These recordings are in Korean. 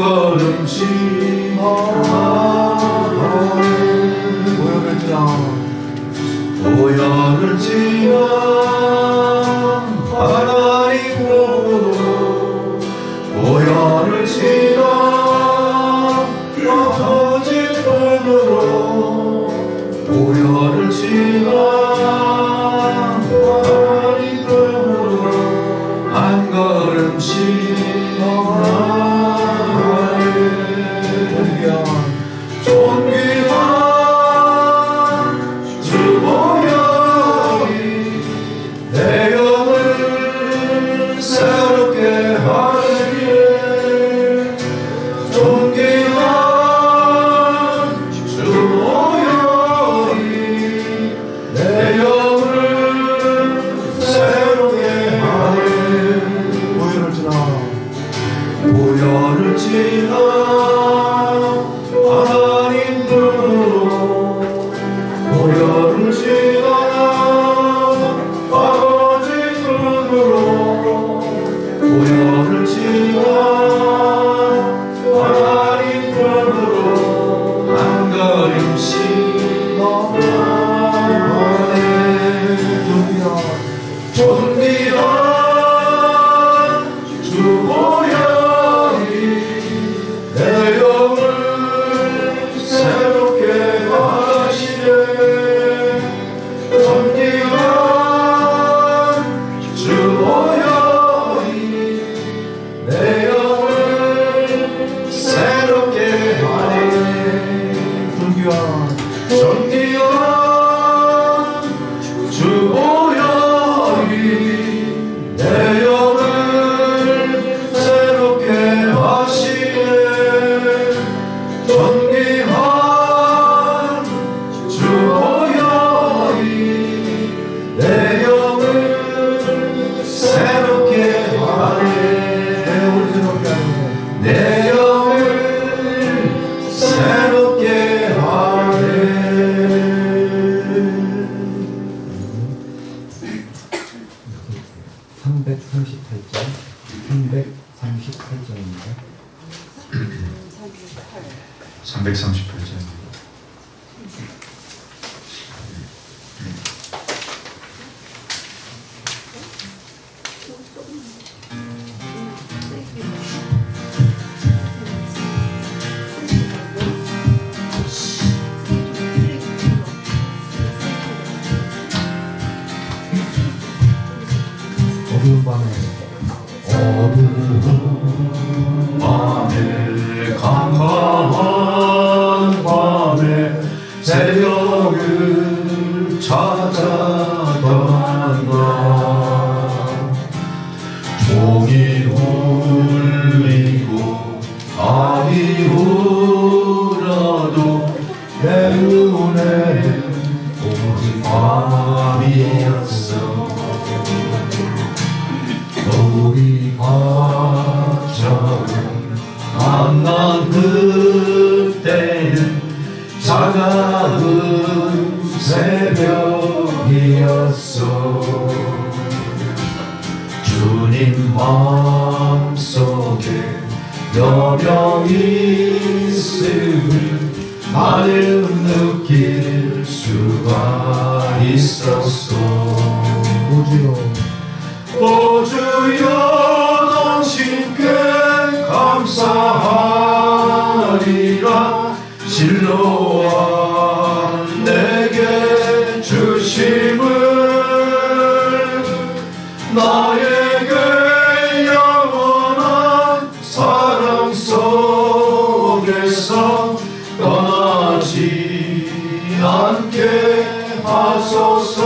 걸음씩 보혈을 지나 하나님 몸으로 보혈을 지나 거짓 몸으로 보혈을 지나 하나님 몸으로 한 걸음씩 보혈을 지나 하나님 눈으로 보혈을 지나 아버지 눈으로 보혈을 지나 하나님 눈으로 한 걸음씩 나아가네. 존귀한 주 보혈 내 영을 새롭게 하네. 338장 338장입니다. 338장. 어두운 밤에 캄캄한 밤에 새벽을 찾아간다. 종이 울리고 아이 울어도 내 눈에는 오직 밤이었어. 우리 가정을 만난 그때는 차가운 새벽이었어. 주님 마음속에 여병이 있음을 나는 느낄 수가 있었어. 오 주여 당신께 감사하리라. 실로와 내게 주심을 나에게 영원한 사랑 속에서 떠나지 않게 하소서.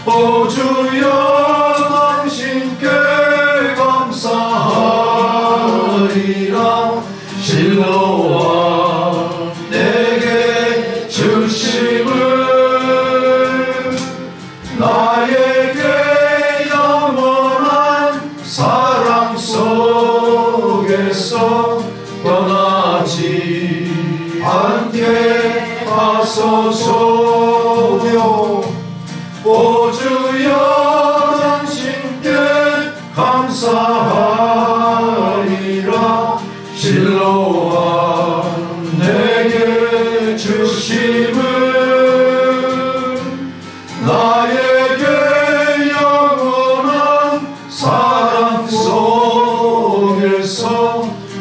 오 주여 당신께 감사하리라. 실로와 내게 주심을 나에게 영원한 사랑 속에서 떠나지 않게 하소서. 오 주여 당신께 감사하리. 사랑 속에서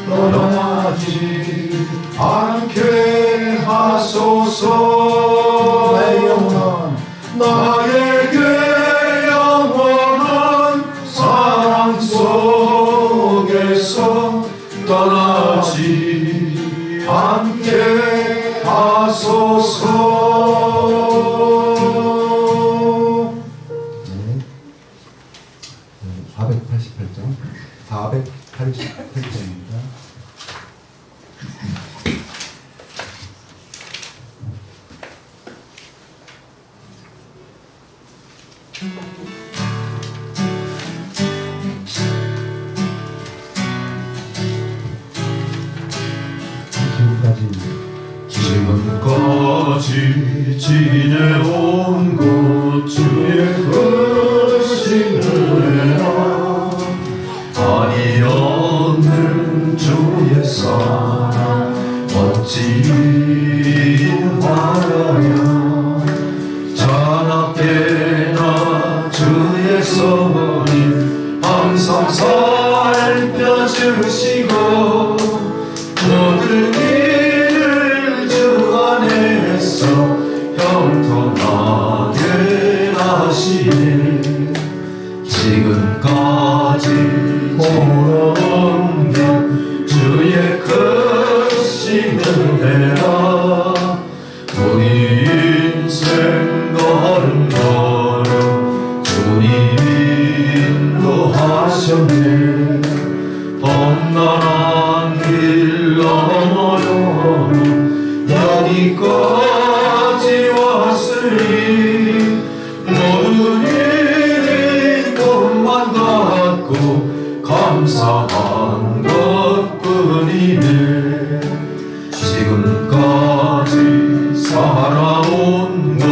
떠나지 않게 하소서. 나에게 영원한 사랑 속에서 떠나지 않게 하소서. 488장 488장입니다. 지금까지 지내온 것 주의 크신 은혜라 한이 없는 주의 사랑 어찌하여 자나깨나 주의 선임 항상 살펴주시고 모든 일을 주 안에서 형통하게 하시네. 지금까지 걸어온 길 주의 크신 은혜라 우리 인생 걸음걸음 주님이 인도하셨네. 험난한 길 넘어요 여기까지 왔으니 모든 일이 꿈만 같고 감사한 것뿐이네. 지금까지 살아온 것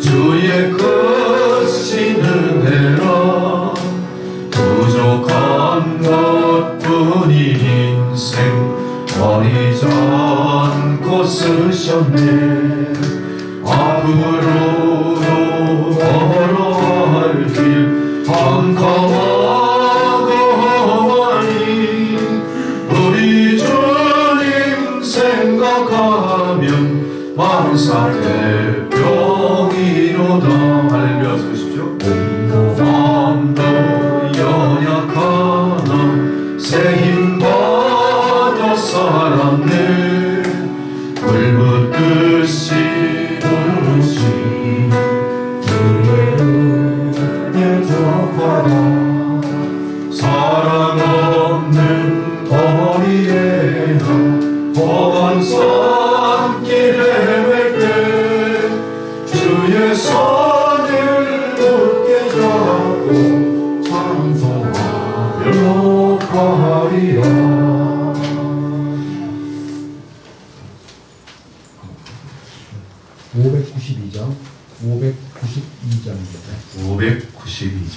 주의 크신 은혜라 부족한 것뿐인 인생 버리지 않고 쓰셨네. 앞으로도 걸어갈 길 캄캄하고하니 우리 주님 생각하면 만사 태평이로다. 할렐루야 쓰십시오. 마음도 연약하나 새 힘 받아 살았네. 불붙듯이 부르신 그의 은혜 접하라. 사랑 없는 거리에서 험한 산길 헤맬 때 주의 손을 굳게 잡고 찬송하며 가리라. 592장 592장입니다. 592장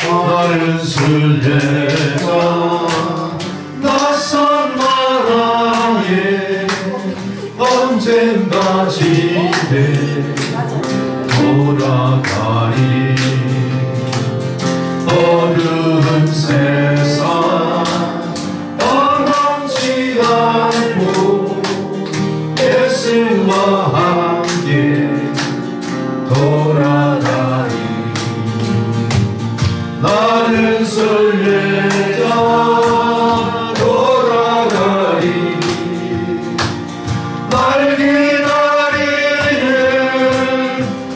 다른 순례자 낯선 나라에 언젠가 집에 돌아가리. 어두운 세상 떠나지 않고 예수와 함께 돌아가리. 나는 순례자 돌아가리. 날 기다리는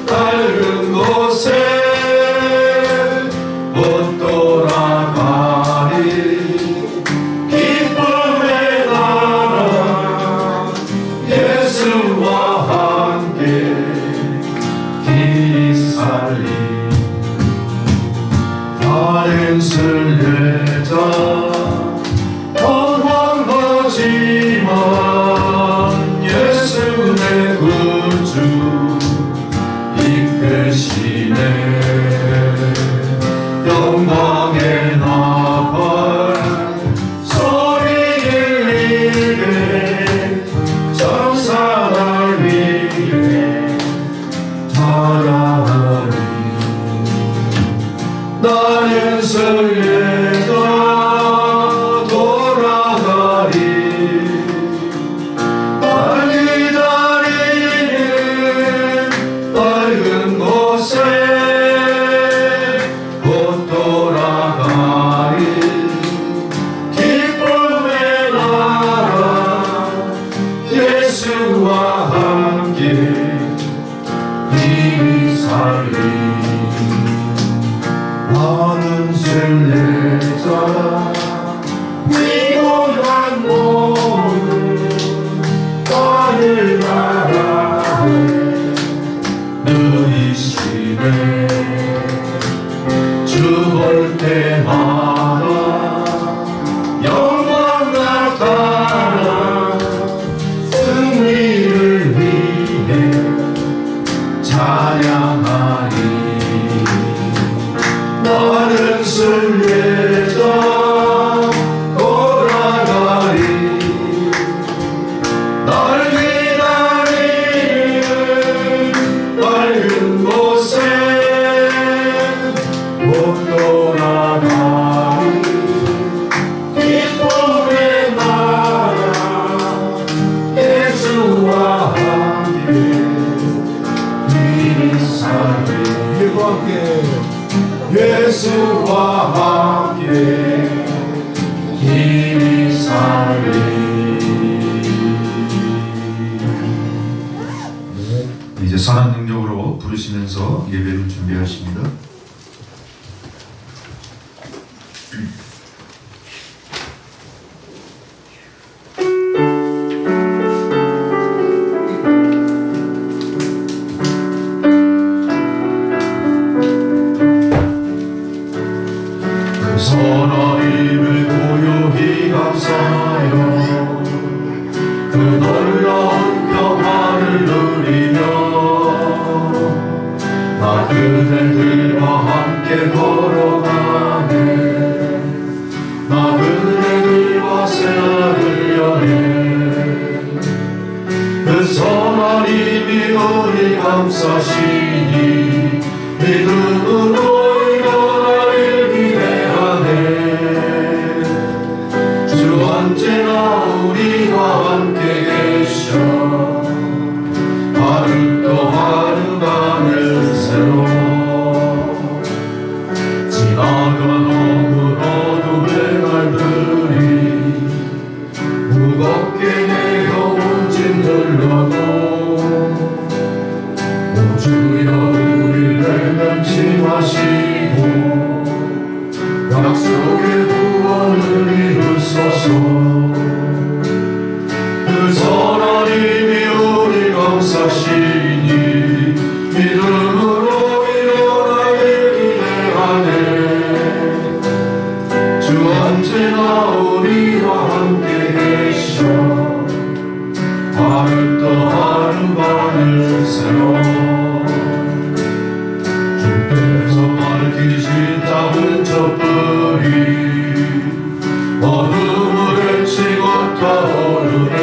밝은 곳에 못 돌아가리. 기쁨의 나라 예수와 예수와 함께 힘이 살리 나는 순례자 피곤한 몸을 나를 바라네 누이시네 주 볼 때마다 영광 나타나 승리를 위해 찬양하리 나는 순례자 돌아가리 날 기다리는 밝은 곳에 못 돌아가리 기쁨의 나라 예수와 함께 이리 살리 예수와 함께 힘이 살리. 이제 선한 능력으로 부르시면서 예배를 준비하십니다. 선하님을 고요히 감사하여 그 놀라운 평화를 누리며 나 그대들과 함께 걸어가네 나 그대들과 새날을 여네 그 선하님이 우리 감싸시니 믿음으로 언제나 우리와 함께 계셔 하루 또 하루가 새로 지나간 어두운 날들이 무겁게 내려온 짐들러도 오 주여 우리를 멸치 마시고 약속의 구원을 이루소서 그 선하님이 우리 감싸시니 믿음으로 일어나길 기대하네 주 언제나 우리와 함께 계셔 하루 또 하루만을 새로 주께서 밝히신 작은 촛불이 어둠을 헤치고 타오르네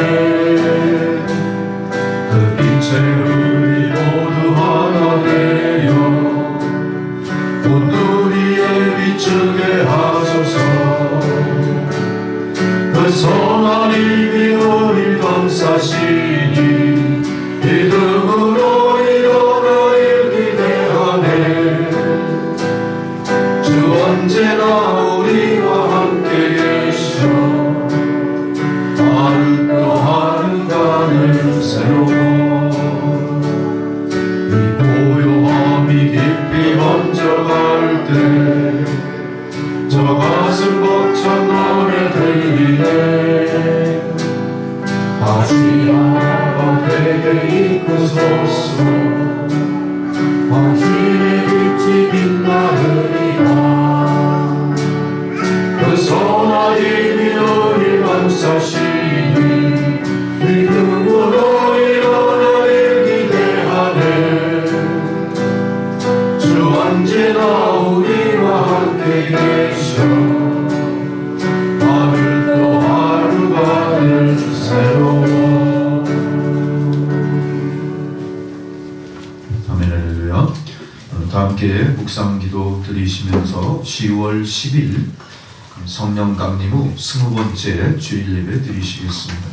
그 빛에 우리 모두 하나 되어 온누리에 비추게 하소서 그 선하님이 우리 감싸시니 믿음으로 일어나길 기대하네 주 언제나 우리와 함께 계셔 하루 또 하루간을 새로 이 고요함이 깊이 번져갈 때 저 가슴 벅찬 노래 들리네 다시 하나가 되게 이끄소서 당신의 빛이 빛나느니라 그 선하님이 우리 감싸시니 믿음으로 일어나길 기대하네 주 언제나 우리와 함께 계셔 하루 또 하루가 새로워. 아멘 할렐루야. 다 함께 묵상기도 드리시면서 10월 10일 성령 강림 후 20번째 주일 예배 드리시겠습니다.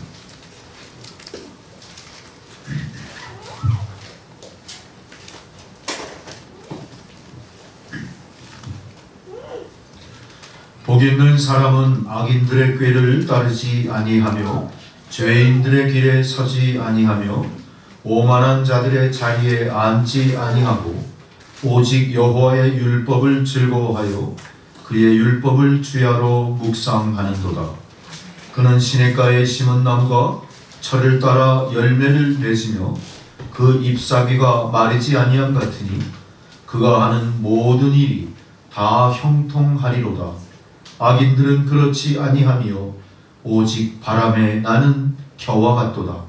복 있는 사람은 악인들의 꾀를 따르지 아니하며 죄인들의 길에 서지 아니하며 오만한 자들의 자리에 앉지 아니하고 오직 여호와의 율법을 즐거워하여 그의 율법을 주야로 묵상하는도다. 그는 시냇가에 심은 나무가 철을 따라 열매를 맺으며 그 잎사귀가 마르지 아니함 같으니 그가 하는 모든 일이 다 형통하리로다. 악인들은 그렇지 아니하며 오직 바람에 나는 겨와 같도다.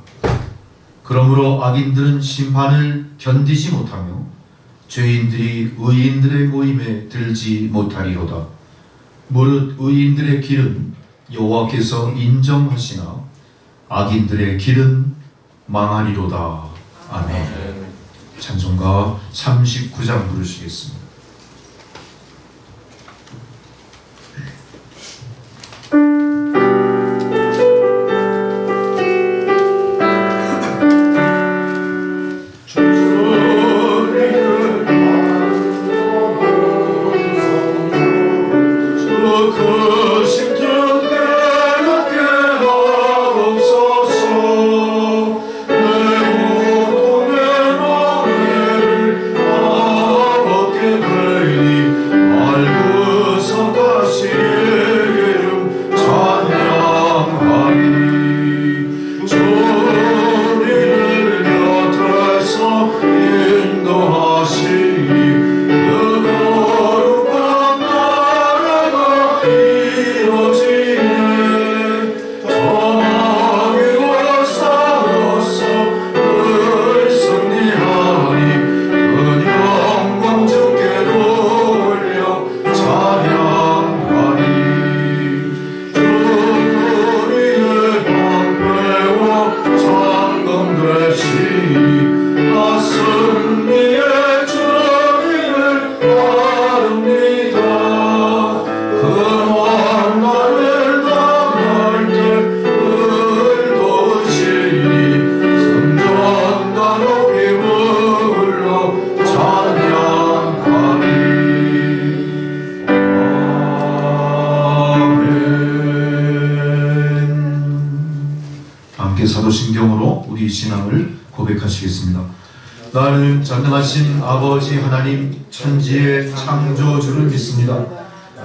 그러므로 악인들은 심판을 견디지 못하며 죄인들이 의인들의 모임에 들지 못하리로다. 무릇 의인들의 길은 여호와께서 인정하시나 악인들의 길은 망하리로다. 아멘. 찬송가 39장 부르시겠습니다. 사도신경으로 우리 신앙을 고백하시겠습니다. 나는 전능하신 아버지 하나님 천지의 창조주를 믿습니다.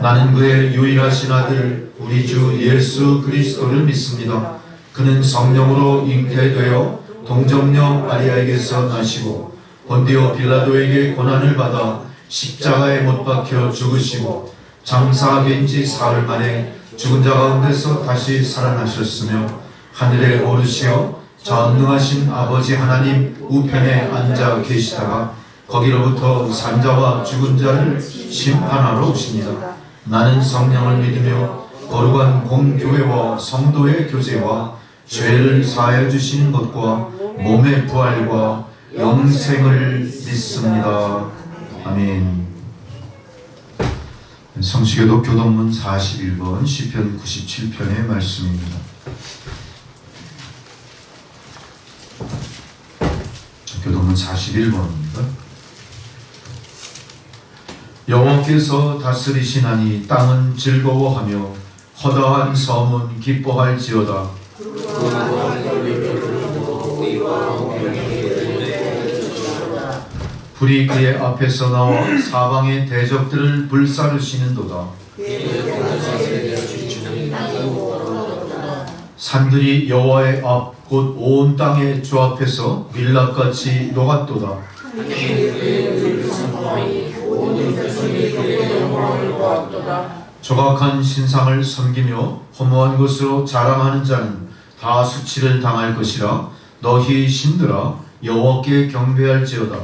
나는 그의 유일하신 아들 우리 주 예수 그리스도를 믿습니다. 그는 성령으로 잉태되어 동정녀 마리아에게서 나시고 본디오 빌라도에게 고난을 받아 십자가에 못 박혀 죽으시고 장사된 지 사흘 만에 죽은 자 가운데서 다시 살아나셨으며 하늘에 오르시어 전능하신 아버지 하나님 우편에 앉아 계시다가 거기로부터 산자와 죽은 자를 심판하러 오십니다. 나는 성령을 믿으며 거룩한 공교회와 성도의 교제와 죄를 사하여 주시는 것과 몸의 부활과 영생을 믿습니다. 아멘. 성시교독 교동문 41번 시편 97편의 말씀입니다. 교동문 41번입니다. 여호와께서 다스리시나니 땅은 즐거워하며 허다한 섬은 기뻐할지어다. 불이 그의 앞에서 나와 사방의 대적들을 불사르시는도다. 산들이 여호와의 앞 곧 온 땅의 주 앞에서 밀랍같이 녹았도다. 조각한 신상을 섬기며 허무한 것으로 자랑하는 자는 다 수치를 당할 것이라. 너희 신들아 여호와께 경배할지어다.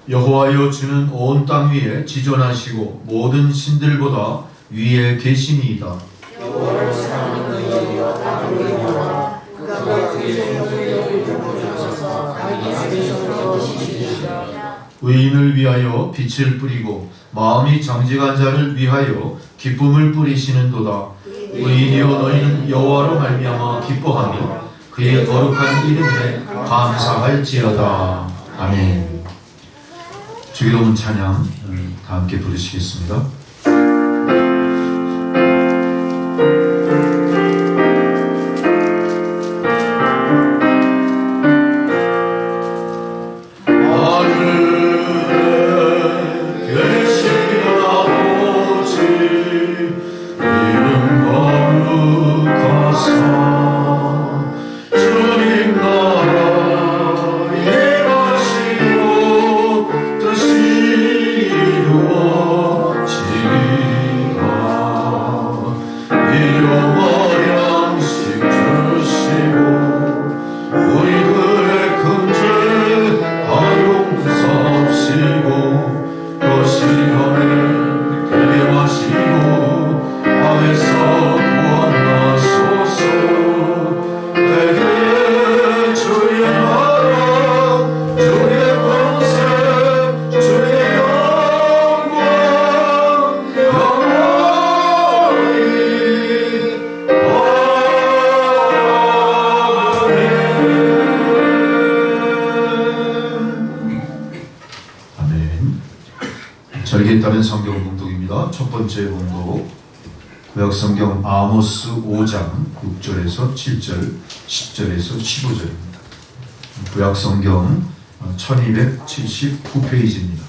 여호와여 주는 온 땅 위에 지존하시고 모든 신들보다 위에 계시니이다. 의인을 위하여 빛을 뿌리고 마음이 정직한 자를 위하여 기쁨을 뿌리시는도다. 의인이여 너희는 여호와로 말미암아 기뻐하며 그의 거룩한 이름에 감사할지어다. 아멘. 주기도문 찬양 다 함께 부르시겠습니다. 첫 번째 본독 구약성경 아모스 5장 6절에서 7절, 10절에서 15절입니다. 구약성경 1279페이지입니다.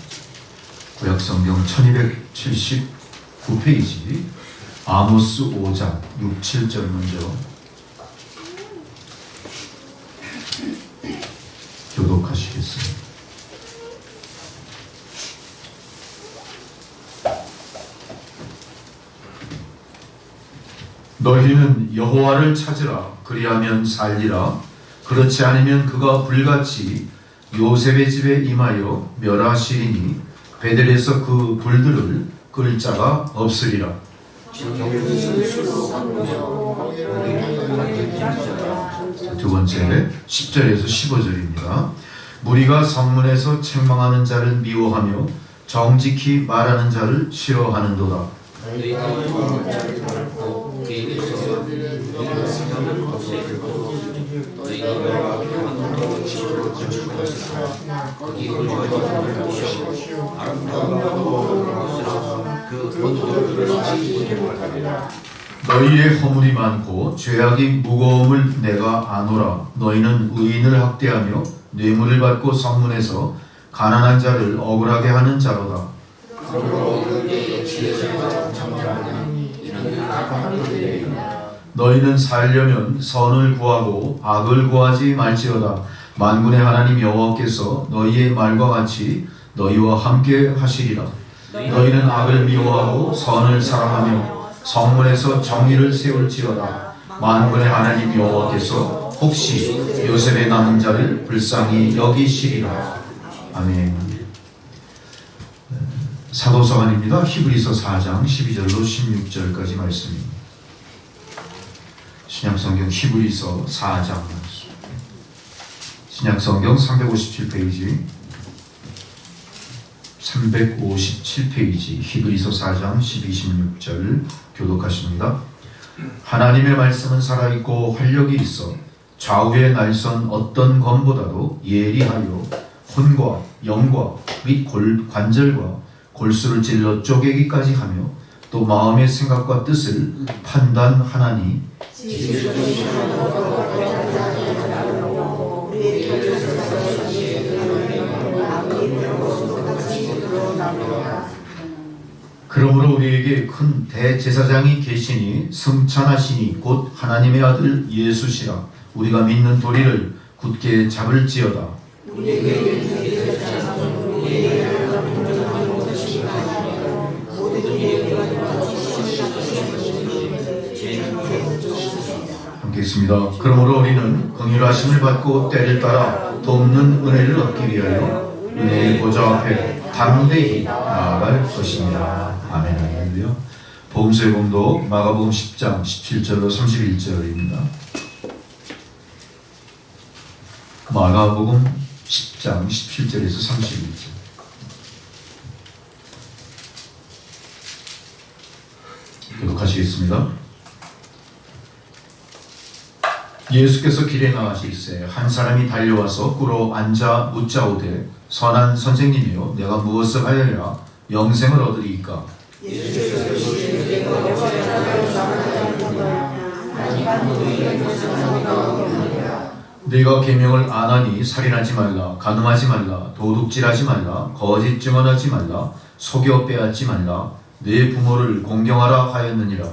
구약성경 1279페이지 아모스 5장 6, 7절 먼저 교독하시겠습니다. 너희는 여호와를 찾으라. 그리하면 살리라. 그렇지 않으면 그가 불같이 요셉의 집에 임하여 멸하시리니 베델에서 그 불들을 끌 자가 없으리라. 두 번째 10절에서 15절입니다. 무리가 성문에서 책망하는 자를 미워하며 정직히 말하는 자를 싫어하는도다. 너희의 허물이 많고 죄악이 무거움을 내가 아노라. 너희는 의인을 학대하며 뇌물을 받고 성문에서 가난한 자를 억울하게 하는 자로다. 너희는 살려면 선을 구하고 악을 구하지 말지어다. 만군의 하나님 여호와께서 너희의 말과 같이 너희와 함께 하시리라. 너희는 악을 미워하고 선을 사랑하며 성문에서 정의를 세울지어다. 만군의 하나님 여호와께서 혹시 요셉의 남은 자를 불쌍히 여기시리라. 아멘. 사도서관입니다. 히브리서 4장 12절로 16절까지 말씀입니다. 신약성경 히브리서 4장, 신약성경 357페이지, 357페이지 히브리서 4장 12, 16절 교독하십니다. 하나님의 말씀은 살아있고 활력이 있어 좌우의 날선 어떤 검보다도 예리하여 혼과 영과 및 관절과 골수를 찔러 쪼개기까지 하며 또 마음의 생각과 뜻을 판단하나니 그러므로 우리에게 큰 대제사장이 계시니 승천하시니 곧 하나님의 아들 예수시라. 우리가 믿는 도리를 굳게 잡을지어다. 함께 있습니다. 그러므로 우리는 긍휼하심을 받고 때를 따라 돕는 은혜를 얻기 위하여 은혜의 보좌 앞에 담대히 나아갈 것입니다. 아멘. 할렐루야. 복음서의 봉독 마가복음 10장 17절로 31절입니다. 마가복음 10장 17절에서 31절. 교독하시겠습니다. 예수께서 길에 나가실새 한 사람이 달려와서 꿇어 앉아 묻자오되 선한 선생님이여 내가 무엇을 하여야 영생을 얻으리이까? 네가 계명을 안 하니 살인하지 말라, 간음하지 말라, 도둑질하지 말라, 거짓 증언하지 말라, 속여 빼앗지 말라, 네 부모를 공경하라 하였느니라.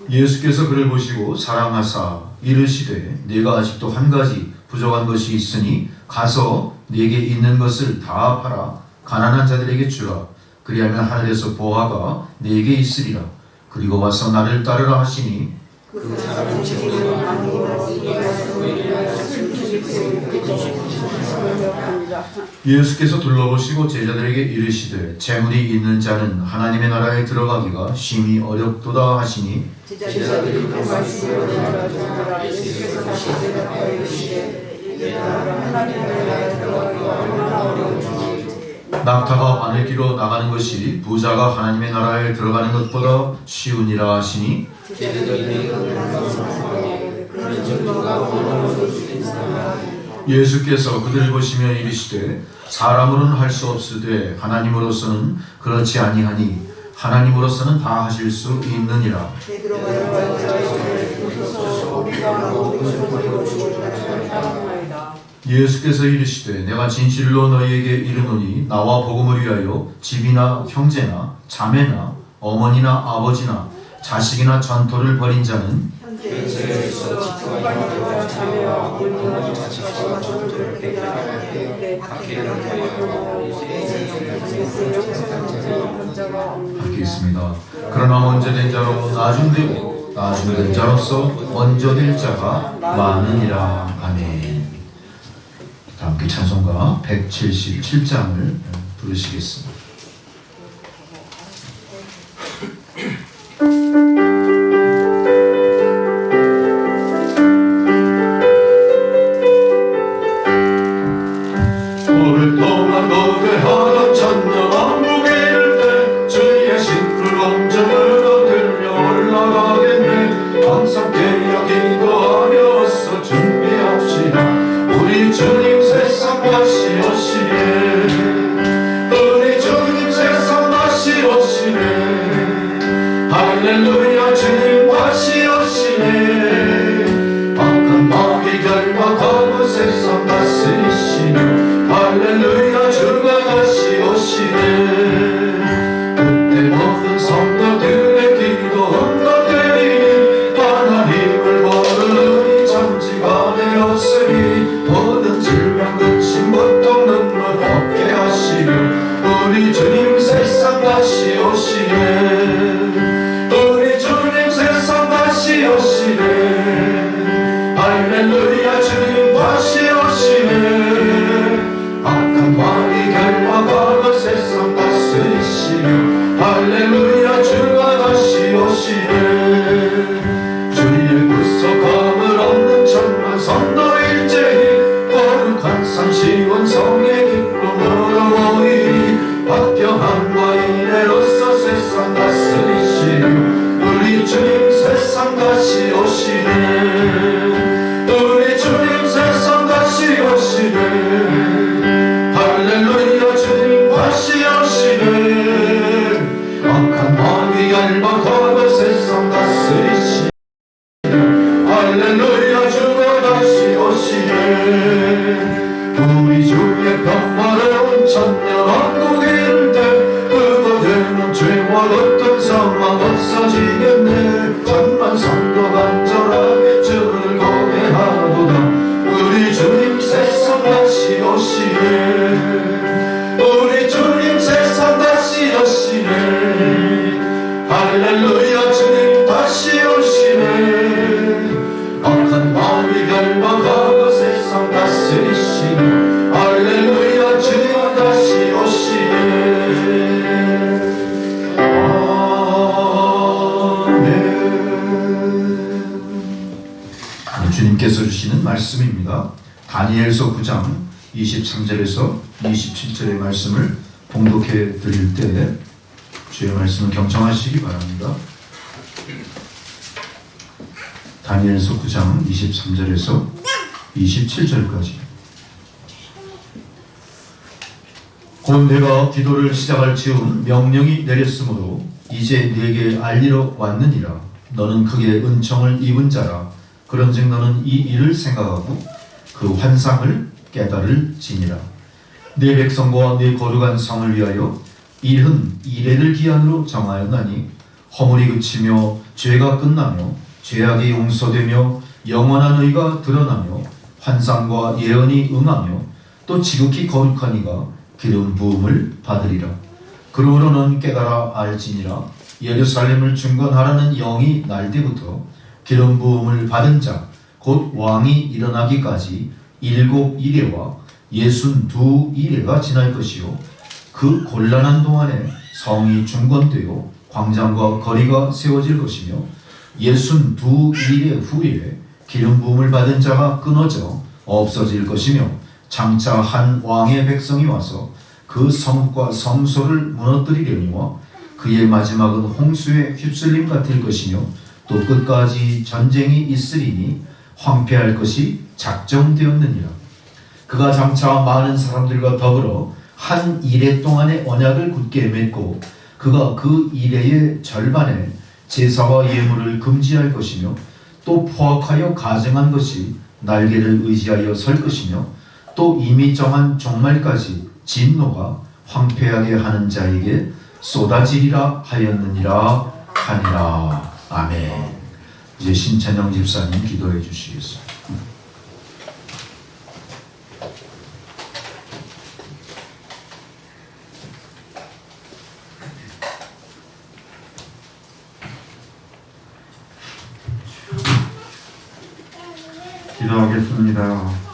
예수께서 그를 보시고 사랑하사 이르시되 네가 아직도 한 가지 부족한 것이 있으니 가서 네게 있는 것을 다 팔아 가난한 자들에게 주라. 그리하면 하늘에서 보화가 네게 있으리라. 그리고 와서 나를 따르라 하시니 예수께서 둘러보시고 제자들에게 이르시되 재물이 있는 자는 하나님의 나라에 들어가기가 심히 어렵도다 하시니 제자들이 그 말씀을 들으라. 예수께서 다시 대답하여 이르시되 하나님의 나라에 들어가기가 얼마나 어려운지 낙타가 바늘기로 나가는 것이 부자가 하나님의 나라에 들어가는 것보다 쉬우니라 하시니 제자들이 그런 증거가 예수께서 그들을 보시며 이르시되 사람으로는 할 수 없으되 하나님으로서는 그렇지 아니하니 하나님으로서는 다 하실 수 있느니라. 예수께서 이르시되 내가 진실로 너희에게 이르노니 나와 복음을 위하여 집이나 형제나 자매나 어머니나 아버지나 자식이나 전토를 벌인 자는 함께 있습니다. 그러나 먼저 된 자로 나중되고 나중된 자로서 먼저 될 자가 많으니라. 아멘. 함께 찬송가 177장을 부르시겠습니다. 오랫동안 노래하던 천년왕국에 이를 때 주의 신풀 왕정을 얻으려 올라가겠네. 항상 깨어 기도하면서 준비합시다. 우리 주님 세상 다시 오시네. 우리 주님 세상 다시 오시네. 할렐루야 주님 다시 오시네. 악한 마귀 결박하고 세상 다스리시네. 할렐루야 주가 다시 오시네. 그때 모든 성도들의 기도 응답되리니 하나님을 모르니 천지간에 없으니 모든 질병 근심 고통 눈물 없게 하시며 우리 주님 세상 다시 오시네. 우리 주님 세상 다시 오시네. 할렐루야 주님 다시 오시네. 악한 마귀 결박하고 세상 다스리시며 할렐루야 주가 다시 오시네. 주의 구속함을 얻는 천만 성도 일제히 거룩한 산시원 성의 기쁨으로 모이니 박경함과 인애로서 세상 다스리시며 우리 주님 세상 다시 오시네. 우리 주님 세상 다시 오시네. 할렐루야 주님 다시 오시네. 악한 마귀 얇아가고 세상 다스리시네. 할렐루야 주가 다시 오시네. 우리 주의 평화로운 천년왕국에 이를 때 그곳에는 죄와 어떤 상황 없어지겠네. 천만 성도 간절하게 주를 고백하도다. 우리 주님 세상 다시 오시네. 우리 주님 세상 다시 오시네. 할렐루야 주님 다시 오시네. 악한 마귀 결박하고 세상 다스리시네. 할렐루야 주님 다시 오시네. 아멘. 주님께서 주시는 말씀입니다. 다니엘서 9장 23절에서 27절의 말씀을 봉독해 드릴 때 주의 말씀을 경청하시기 바랍니다. 다니엘서 9장 23절에서 27절까지. 곧 내가 기도를 시작할 즈음 명령이 내렸으므로 이제 네게 알리러 왔느니라. 너는 크게 은총을 입은 자라. 그런즉 너는 이 일을 생각하고 그 환상을 깨달을지니라. 네 백성과 네 거룩한 성을 위하여 일흔 이레를 기한으로 정하였나니 허물이 그치며 죄가 끝나며 죄악이 용서되며 영원한 의가 드러나며 환상과 예언이 응하며 또 지극히 거룩한 이가 기름 부음을 받으리라. 그러므로 너는 깨달아 알지니라. 예루살렘을 중건하라는 영이 날 때부터 기름 부음을 받은 자 곧 왕이 일어나기까지 7 이레와 62 이레가 지날 것이요 그 곤란한 동안에 성이 중건되어 광장과 거리가 세워질 것이며 62 이레 후에 기름 부음을 받은 자가 끊어져 없어질 것이며 장차 한 왕의 백성이 와서 그 성과 성소를 무너뜨리려니와 그의 마지막은 홍수에 휩쓸림 같을 것이며 또 끝까지 전쟁이 있으리니 황폐할 것이 작정되었느니라. 그가 장차 많은 사람들과 더불어 한 이레 동안의 언약을 굳게 맺고 그가 그 이레의 절반에 제사와 예물을 금지할 것이며 또 포악하여 가증한 것이 날개를 의지하여 설 것이며 또 이미 정한 종말까지 진노가 황폐하게 하는 자에게 쏟아지리라 하였느니라 하니라. 아멘. 이제 신찬영 집사님 기도해 주시겠습니다. 기도하겠습니다.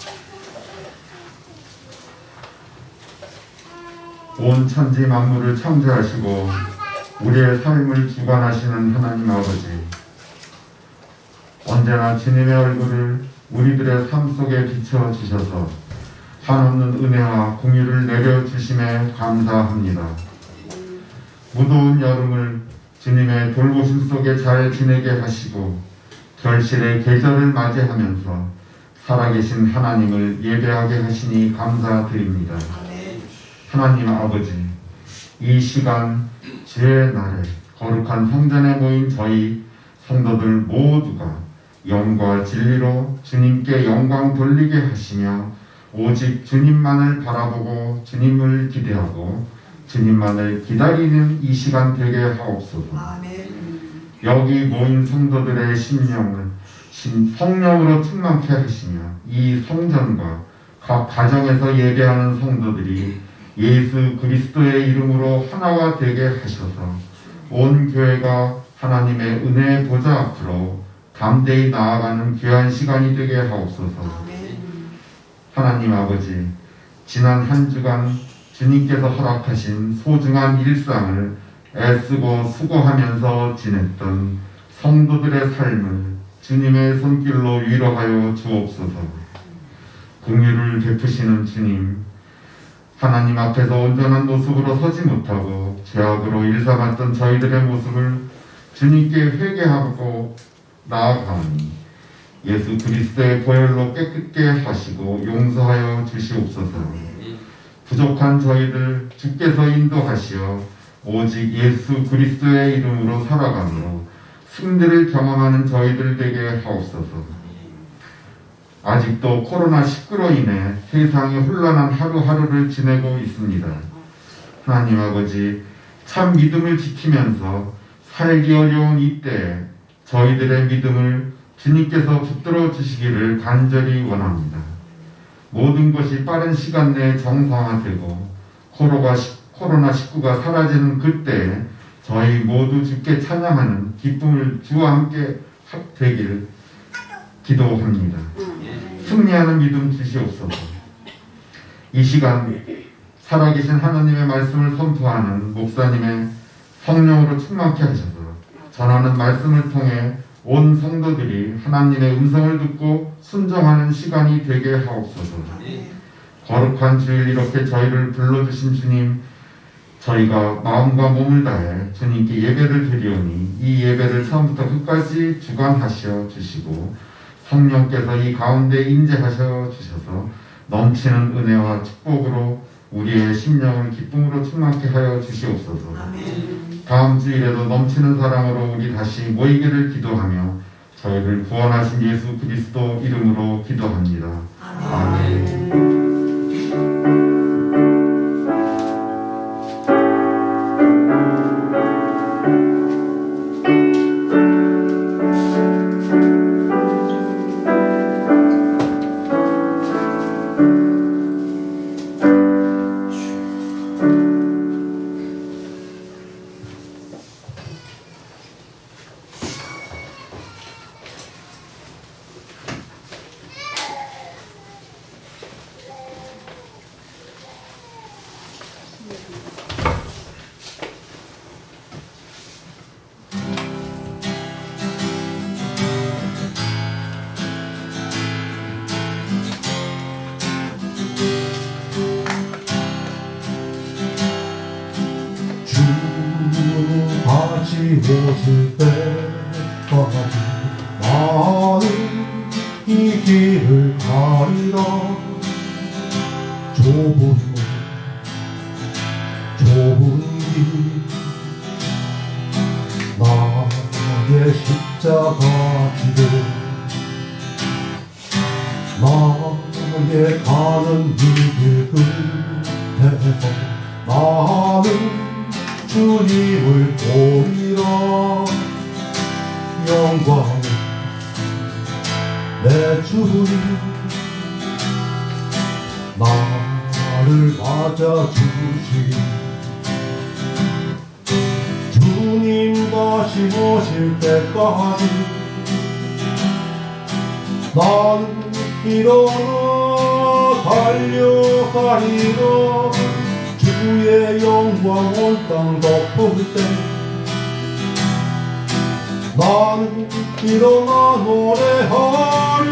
온 천지 만물을 창조하시고 우리의 삶을 주관하시는 하나님 아버지, 언제나 주님의 얼굴을 우리들의 삶 속에 비춰주셔서 한없는 은혜와 공유를 내려주심에 감사합니다. 무더운 여름을 주님의 돌보심 속에 잘 지내게 하시고 결실의 계절을 맞이하면서 살아계신 하나님을 예배하게 하시니 감사드립니다. 하나님 아버지, 이 시간 주의 날에 거룩한 성전에 모인 저희 성도들 모두가 영과 진리로 주님께 영광 돌리게 하시며 오직 주님만을 바라보고 주님을 기대하고 주님만을 기다리는 이 시간 되게 하옵소서. 여기 모인 성도들의 심령을 성령으로 충만케 하시며 이 성전과 각 가정에서 예배하는 성도들이 예수 그리스도의 이름으로 하나가 되게 하셔서 온 교회가 하나님의 은혜의 보좌 앞으로 담대히 나아가는 귀한 시간이 되게 하옵소서. 하나님 아버지, 지난 한 주간 주님께서 허락하신 소중한 일상을 애쓰고 수고하면서 지냈던 성도들의 삶을 주님의 손길로 위로하여 주옵소서. 긍휼을 베푸시는 주님, 하나님 앞에서 온전한 모습으로 서지 못하고 죄악으로 일삼았던 저희들의 모습을 주님께 회개하고 나아가니 예수 그리스도의 보혈로 깨끗게 하시고 용서하여 주시옵소서. 부족한 저희들 주께서 인도하시어 오직 예수 그리스도의 이름으로 살아가므로 승리를 경험하는 저희들 되게 하옵소서. 아직도 코로나19로 인해 세상이 혼란한 하루하루를 지내고 있습니다. 하나님 아버지, 참 믿음을 지키면서 살기 어려운 이때에 저희들의 믿음을 주님께서 붙들어 주시기를 간절히 원합니다. 모든 것이 빠른 시간 내에 정상화되고 코로나19가 사라지는 그때에 저희 모두 주께 찬양하는 기쁨을 주와 함께 되길 기도합니다. 승리하는 믿음 주시옵소서. 이 시간 살아계신 하나님의 말씀을 선포하는 목사님의 성령으로 충만케 하셔서 전하는 말씀을 통해 온 성도들이 하나님의 음성을 듣고 순종하는 시간이 되게 하옵소서. 거룩한 주일 이렇게 저희를 불러주신 주님, 저희가 마음과 몸을 다해 주님께 예배를 드리오니 이 예배를 처음부터 끝까지 주관하셔 주시고 성령께서 이 가운데 임재하셔 주셔서 넘치는 은혜와 축복으로 우리의 심령을 기쁨으로 충만케 하여 주시옵소서. 다음 주일에도 넘치는 사랑으로 우리 다시 모이기를 기도하며 저희를 구원하신 예수 그리스도 이름으로 기도합니다. 아멘. 못을 때까지 나는 이 길을 가리라. 나의 십자가 기도 나의 가는 길 끝에서 나는 주님을 보이라 영광 내 주님 나를 맞아주시 주님 다시 오실 때까지 나는 일어나 달려가리라 주의 영광 온 땅 덮을 때 나는 일어나 노래하리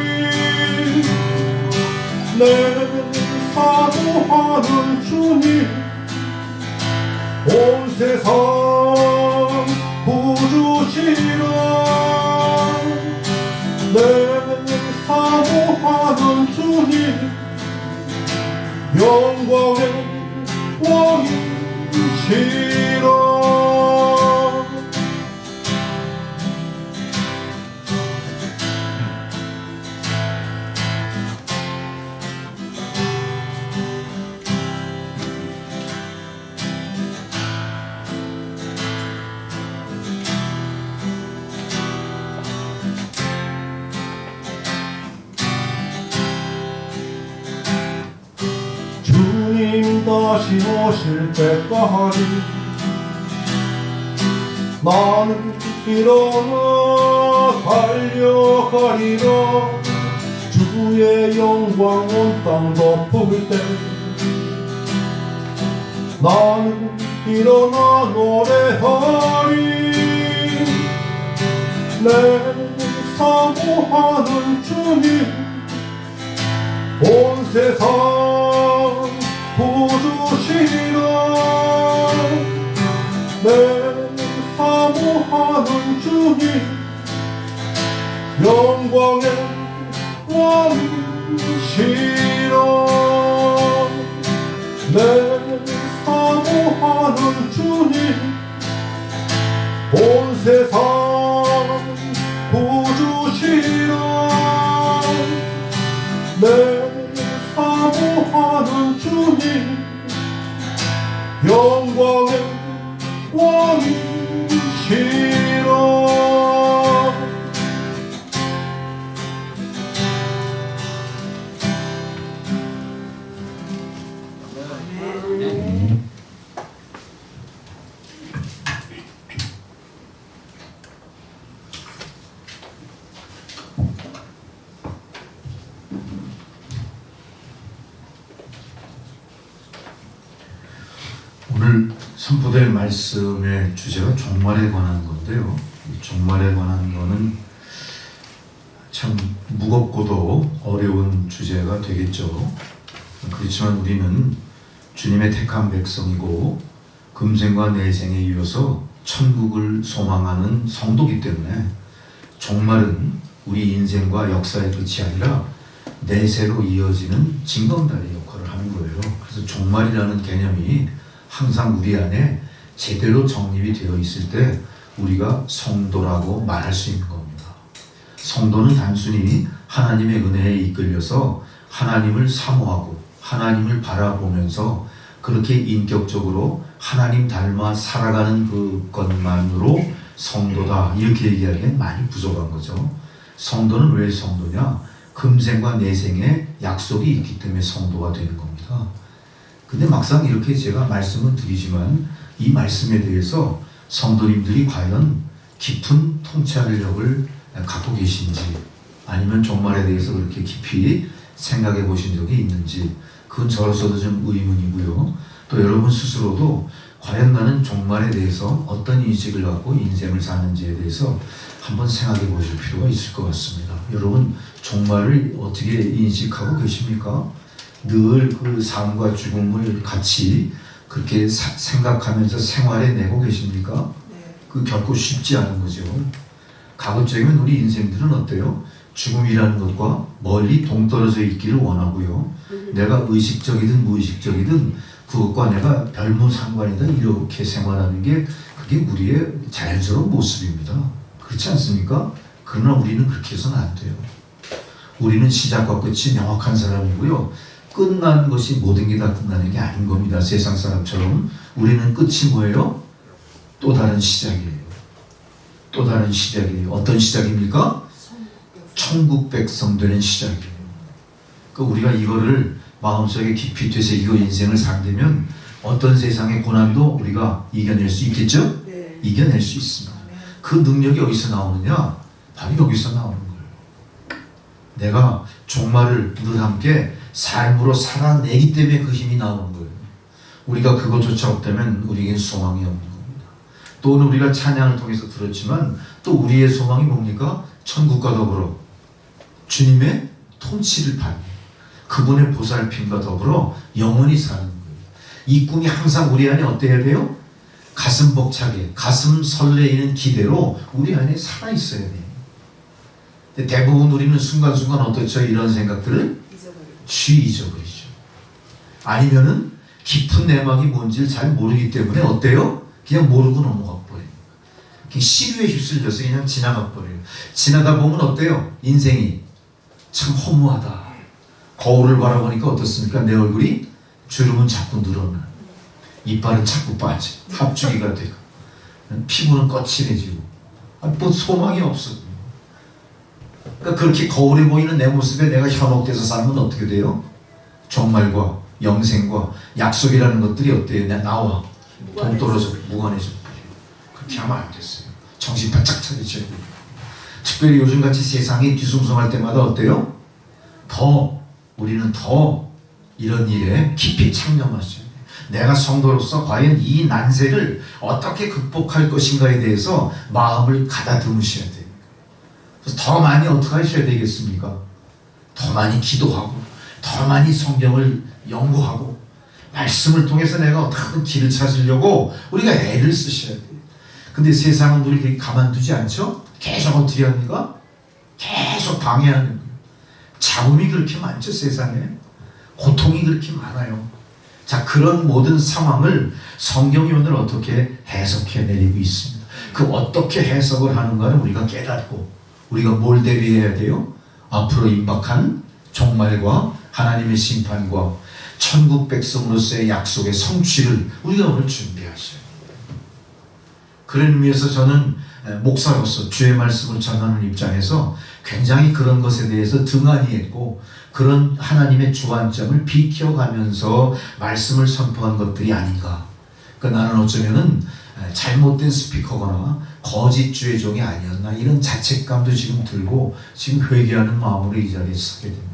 내 사모하는 주님 온 세상 구주시라 내 사모하는 주님 영광의 왕이시라 주님 다시 오실 때까지 나는 일어나 달려가리라 주의 영광 온 땅 덮을 때 나는 일어나 노래하리 내 사모하는 주님 온 세상 구주시라 내 사모하는 주님 영광의 왕이시라 내 사모하는 주님 온 세상 구주시라 내 사모하는 주님 영광의 왕이시라 오늘 선포될 말씀의 주제가 종말에 관한 건데요. 이 종말에 관한 거는 참 무겁고도 어려운 주제가 되겠죠. 그렇지만 우리는 주님의 택한 백성이고 금생과 내생에 이어서 천국을 소망하는 성도이기 때문에 종말은 우리 인생과 역사의 끝이 아니라 내세로 이어지는 징검다리 역할을 하는 거예요. 그래서 종말이라는 개념이 항상 우리 안에 제대로 정립이 되어 있을 때 우리가 성도라고 말할 수 있는 겁니다. 성도는 단순히 하나님의 은혜에 이끌려서 하나님을 사모하고 하나님을 바라보면서 그렇게 인격적으로 하나님 닮아 살아가는 그것만으로 성도다 이렇게 얘기하기엔 많이 부족한 거죠. 성도는 왜 성도냐? 금생과 내생에 약속이 있기 때문에 성도가 되는 겁니다. 근데 막상 이렇게 제가 말씀을 드리지만 이 말씀에 대해서 성도님들이 과연 깊은 통찰력을 갖고 계신지 아니면 종말에 대해서 그렇게 깊이 생각해 보신 적이 있는지 그건 저로서도 좀 의문이고요. 또 여러분 스스로도 과연 나는 종말에 대해서 어떤 인식을 갖고 인생을 사는지에 대해서 한번 생각해 보실 필요가 있을 것 같습니다. 여러분 종말을 어떻게 인식하고 계십니까? 늘 그 삶과 죽음을 같이 그렇게 생각하면서 생활해 내고 계십니까? 그 결코 쉽지 않은 거죠. 가급적이면 우리 인생들은 어때요? 죽음이라는 것과 멀리 동떨어져 있기를 원하고요. 내가 의식적이든 무의식적이든 그것과 내가 별무 상관이다 이렇게 생활하는 게 그게 우리의 자연스러운 모습입니다. 그렇지 않습니까? 그러나 우리는 그렇게 해서는 안 돼요. 우리는 시작과 끝이 명확한 사람이고요. 끝난 것이 모든 게 다 끝나는 게 아닌 겁니다. 세상 사람처럼. 우리는 끝이 뭐예요? 또 다른 시작이에요. 또 다른 시작이에요. 어떤 시작입니까? 천국 백성 되는 시작이에요. 그러니까 우리가 이거를 마음속에 깊이 되새기고 인생을 살면 어떤 세상의 고난도 우리가 이겨낼 수 있겠죠? 네. 이겨낼 수 있습니다. 그 능력이 어디서 나오느냐? 바로 여기서 나오는 거예요. 내가 종말을 늘 함께 삶으로 살아내기 때문에 그 힘이 나오는 거예요. 우리가 그것조차 없다면 우리에겐 소망이 없는 겁니다. 또는 우리가 찬양을 통해서 들었지만 또 우리의 소망이 뭡니까? 천국과 더불어 주님의 통치를 받는 그분의 보살핌과 더불어 영원히 사는 거예요. 이 꿈이 항상 우리 안에 어때야 돼요? 가슴 벅차게, 가슴 설레이는 기대로 우리 안에 살아있어야 돼요. 근데 대부분 우리는 순간순간 어떻죠? 이런 생각들을 잊어버리죠. 아니면은 깊은 내막이 뭔지를 잘 모르기 때문에 어때요? 그냥 모르고 넘어가 버려요. 그냥 시류에 휩쓸려서 그냥 지나가 버려요. 지나다 보면 어때요? 인생이 참 허무하다. 거울을 바라보니까 어떻습니까? 내 얼굴이 주름은 자꾸 늘어나. 이빨은 자꾸 빠져. 합주기가 되고. 피부는 거칠해지고. 뭐 소망이 없어. 그러니까 그렇게 거울에 보이는 내 모습에 내가 현혹돼서 살면 어떻게 돼요? 종말과 영생과 약속이라는 것들이 어때요? 나와 동떨어져 무관해져 버려요. 그렇게 하면 안 됐어요. 정신 바짝 차리셔야 돼요. 특별히 요즘같이 세상이 뒤숭숭할 때마다 어때요? 우리는 더 이런 일에 깊이 창념하셔야 돼요. 내가 성도로서 과연 이 난세를 어떻게 극복할 것인가에 대해서 마음을 가다듬으셔야 돼요. 그래서 더 많이 어떻게 하셔야 되겠습니까? 더 많이 기도하고 더 많이 성경을 연구하고 말씀을 통해서 내가 어떻게든 길을 찾으려고 우리가 애를 쓰셔야 돼요. 근데 세상은 우리 가만두지 않죠? 계속 어떻게 합니까? 계속 방해하는 거예요. 잡음이 그렇게 많죠, 세상에. 고통이 그렇게 많아요. 자, 그런 모든 상황을 성경이 오늘 어떻게 해석해 내리고 있습니다. 그 어떻게 해석을 하는가를 우리가 깨닫고 우리가 뭘 대비해야 돼요? 앞으로 임박한 종말과 하나님의 심판과 천국 백성으로서의 약속의 성취를 우리가 오늘 준비하셔야 돼요. 그런 의미에서 저는 목사로서 주의 말씀을 전하는 입장에서 굉장히 그런 것에 대해서 등한히 했고 그런 하나님의 주안점을 비켜가면서 말씀을 선포한 것들이 아닌가. 그러니까 나는 어쩌면은 잘못된 스피커거나 거짓 주의 종이 아니었나 이런 자책감도 지금 들고 지금 회개하는 마음으로 이 자리에 서게 됩니다.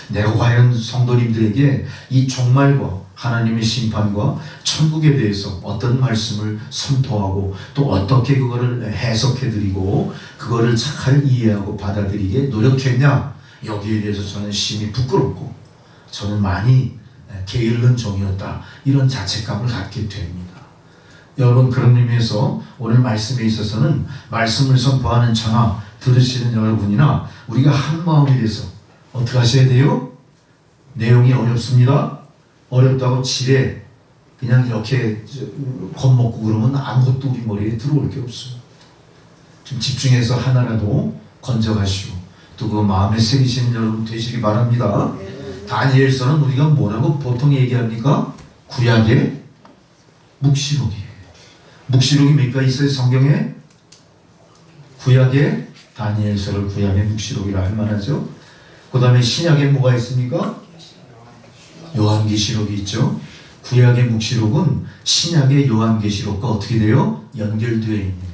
내가 과연 성도님들에게 이 종말과 하나님의 심판과 천국에 대해서 어떤 말씀을 선포하고 또 어떻게 그거를 해석해드리고 그거를 잘 이해하고 받아들이게 노력했냐, 여기에 대해서 저는 심히 부끄럽고 저는 많이 게으른 종이었다 이런 자책감을 갖게 됩니다. 여러분, 그런 의미에서 오늘 말씀에 있어서는 말씀을 선포하는 저나 들으시는 여러분이나 우리가 한 마음이 돼서 어떻게 하셔야 돼요? 내용이 어렵습니다. 어렵다고 지레 그냥 이렇게 겁먹고 그러면 아무것도 우리 머리에 들어올 게 없어요. 좀 집중해서 하나라도 건져가시고 또 그 마음에 새기시는 여러분 되시기 바랍니다. 다니엘서는 우리가 뭐라고 보통 얘기합니까? 구약의 묵시록이에요. 묵시록이 몇 가지 있어요? 성경에? 구약의 다니엘서를 구약의 묵시록이라 할 만하죠. 그 다음에 신약에 뭐가 있습니까? 요한계시록이 있죠. 구약의 묵시록은 신약의 요한계시록과 어떻게 돼요? 연결되어 있는 거예요.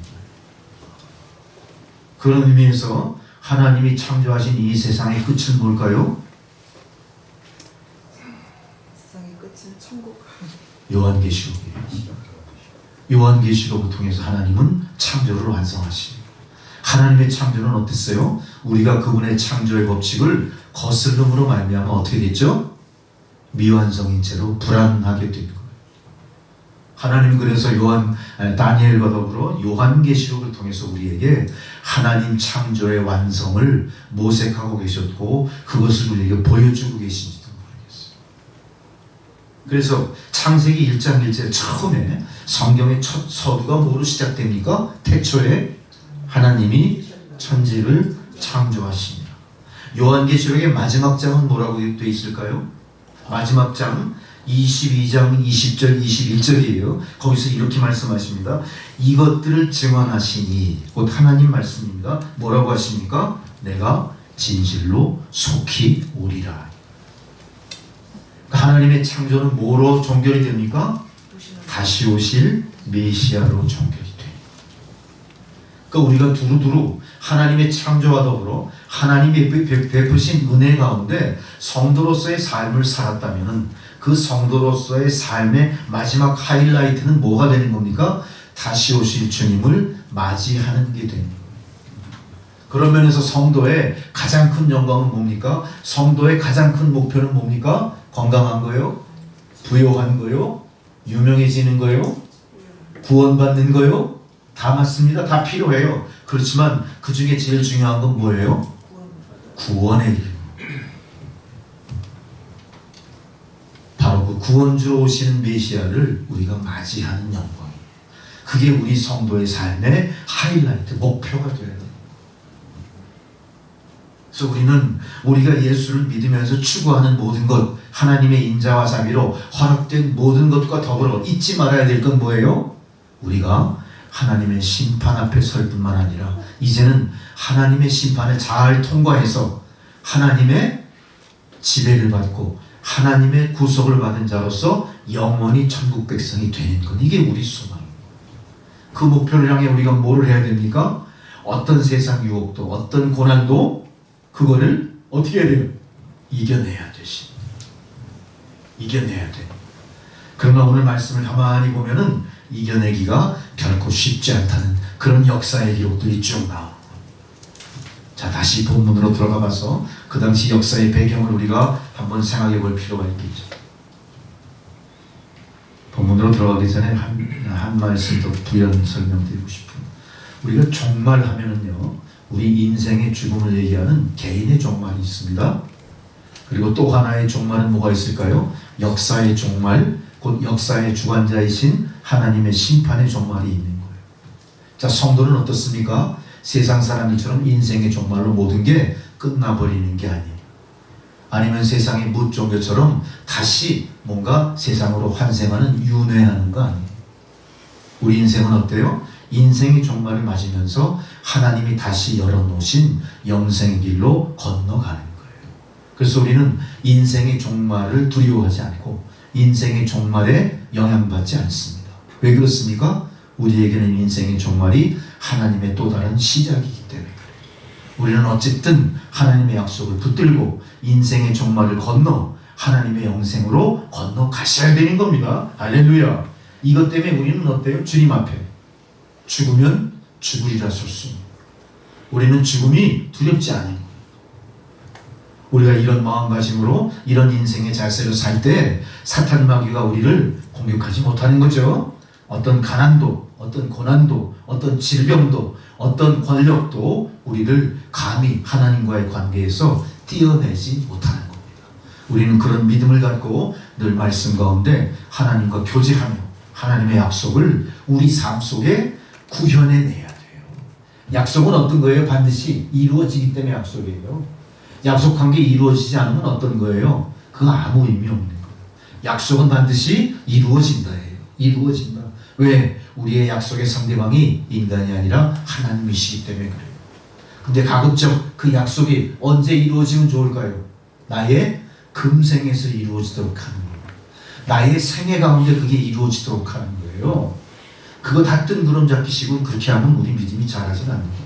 그런 의미에서 하나님이 창조하신 이 세상의 끝은 뭘까요? 세상의 끝은 천국. 요한계시록이에요. 요한계시록을 통해서 하나님은 창조를 완성하십니다. 하나님의 창조는 어땠어요? 우리가 그분의 창조의 법칙을 거스름으로 말미암아 어떻게 됐죠? 미완성인 채로 불안하게 된 거예요. 하나님은 그래서 다니엘과 더불어 요한계시록을 통해서 우리에게 하나님 창조의 완성을 모색하고 계셨고 그것을 우리에게 보여주고 계신지도 모르겠어요. 그래서 창세기 1장 1절 처음에 성경의 첫 서두가 뭐로 시작됩니까? 태초에 하나님이 천지를 창조하십니다. 요한계시록의 마지막 장은 뭐라고 되어 있을까요? 마지막 장 22장 20절 21절이에요. 거기서 이렇게 말씀하십니다. 이것들을 증언하시니, 곧 하나님 말씀입니다. 뭐라고 하십니까? 내가 진실로 속히 오리라. 하나님의 창조는 뭐로 종결이 됩니까? 다시 오실 메시아로 종결이 돼요. 그러니까 우리가 두루두루 하나님의 창조와 더불어 하나님이 베푸신 은혜 가운데 성도로서의 삶을 살았다면 그 성도로서의 삶의 마지막 하이라이트는 뭐가 되는 겁니까? 다시 오실 주님을 맞이하는 게 됩니다. 그런 면에서 성도의 가장 큰 영광은 뭡니까? 성도의 가장 큰 목표는 뭡니까? 건강한 거요? 부요한 거요? 유명해지는 거요? 구원받는 거요? 다 맞습니다. 다 필요해요. 그렇지만 그 중에 제일 중요한 건 뭐예요? 구원의 일. 바로 그 구원주로 오시는 메시아를 우리가 맞이하는 영광. 그게 우리 성도의 삶의 하이라이트, 목표가 되어야 돼요. 그래서 우리는 우리가 예수를 믿으면서 추구하는 모든 것, 하나님의 인자와 자비로 허락된 모든 것과 더불어 잊지 말아야 될 건 뭐예요? 우리가 하나님의 심판 앞에 설 뿐만 아니라 이제는 하나님의 심판을 잘 통과해서 하나님의 지배를 받고 하나님의 구속을 받은 자로서 영원히 천국 백성이 되는 것. 이게 우리 소망입니다. 그 목표를 향해 우리가 뭘 해야 됩니까? 어떤 세상 유혹도 어떤 고난도 그거를 어떻게 해야 돼요? 이겨내야 되시. 이겨내야 돼. 그러나 오늘 말씀을 가만히 보면은 이겨내기가 결코 쉽지 않다는 그런 역사의 기록들이 쭉 나옵니다. 자, 다시 본문으로 들어가 봐서 그 당시 역사의 배경을 우리가 한번 생각해 볼 필요가 있겠죠. 본문으로 들어가기 전에 한 말씀 더 부연 설명드리고 싶습니다. 우리가 종말하면은요, 우리 인생의 죽음을 얘기하는 개인의 종말이 있습니다. 그리고 또 하나의 종말은 뭐가 있을까요? 역사의 종말, 곧 역사의 주관자이신 하나님의 심판의 종말이 있는 거예요. 자, 성도는 어떻습니까? 세상 사람들처럼 인생의 종말로 모든 게 끝나버리는 게 아니에요. 아니면 세상의 무종교처럼 다시 뭔가 세상으로 환생하는 윤회하는 거 아니에요. 우리 인생은 어때요? 인생의 종말을 맞으면서 하나님이 다시 열어놓으신 영생의 길로 건너가는 거예요. 그래서 우리는 인생의 종말을 두려워하지 않고 인생의 종말에 영향받지 않습니다. 왜 그렇습니까? 우리에게는 인생의 종말이 하나님의 또 다른 시작이기 때문에 그래요. 우리는 어쨌든 하나님의 약속을 붙들고 인생의 종말을 건너 하나님의 영생으로 건너가셔야 되는 겁니다. 할렐루야. 이것 때문에 우리는 어때요? 주님 앞에 죽으면 죽으리라 섰습니다. 우리는 죽음이 두렵지 않은 거예요. 우리가 이런 마음가짐으로 이런 인생의 자세로 살 때 사탄 마귀가 우리를 공격하지 못하는 거죠. 어떤 가난도, 어떤 고난도, 어떤 질병도, 어떤 권력도 우리를 감히 하나님과의 관계에서 띄어내지 못하는 겁니다. 우리는 그런 믿음을 갖고 늘 말씀 가운데 하나님과 교제하며 하나님의 약속을 우리 삶 속에 구현해내야 돼요. 약속은 어떤 거예요? 반드시 이루어지기 때문에 약속이에요. 약속한 게 이루어지지 않으면 어떤 거예요? 그거 아무 의미 없는 거예요. 약속은 반드시 이루어진다예요. 이루어진다. 왜? 우리의 약속의 상대방이 인간이 아니라 하나님이시기 때문에 그래요. 근데 가급적 그 약속이 언제 이루어지면 좋을까요? 나의 금생에서 이루어지도록 하는 거예요. 나의 생애 가운데 그게 이루어지도록 하는 거예요. 그거 다 뜬구름 잡히시고 그렇게 하면 우리 믿음이 자라진 않는 겁니다.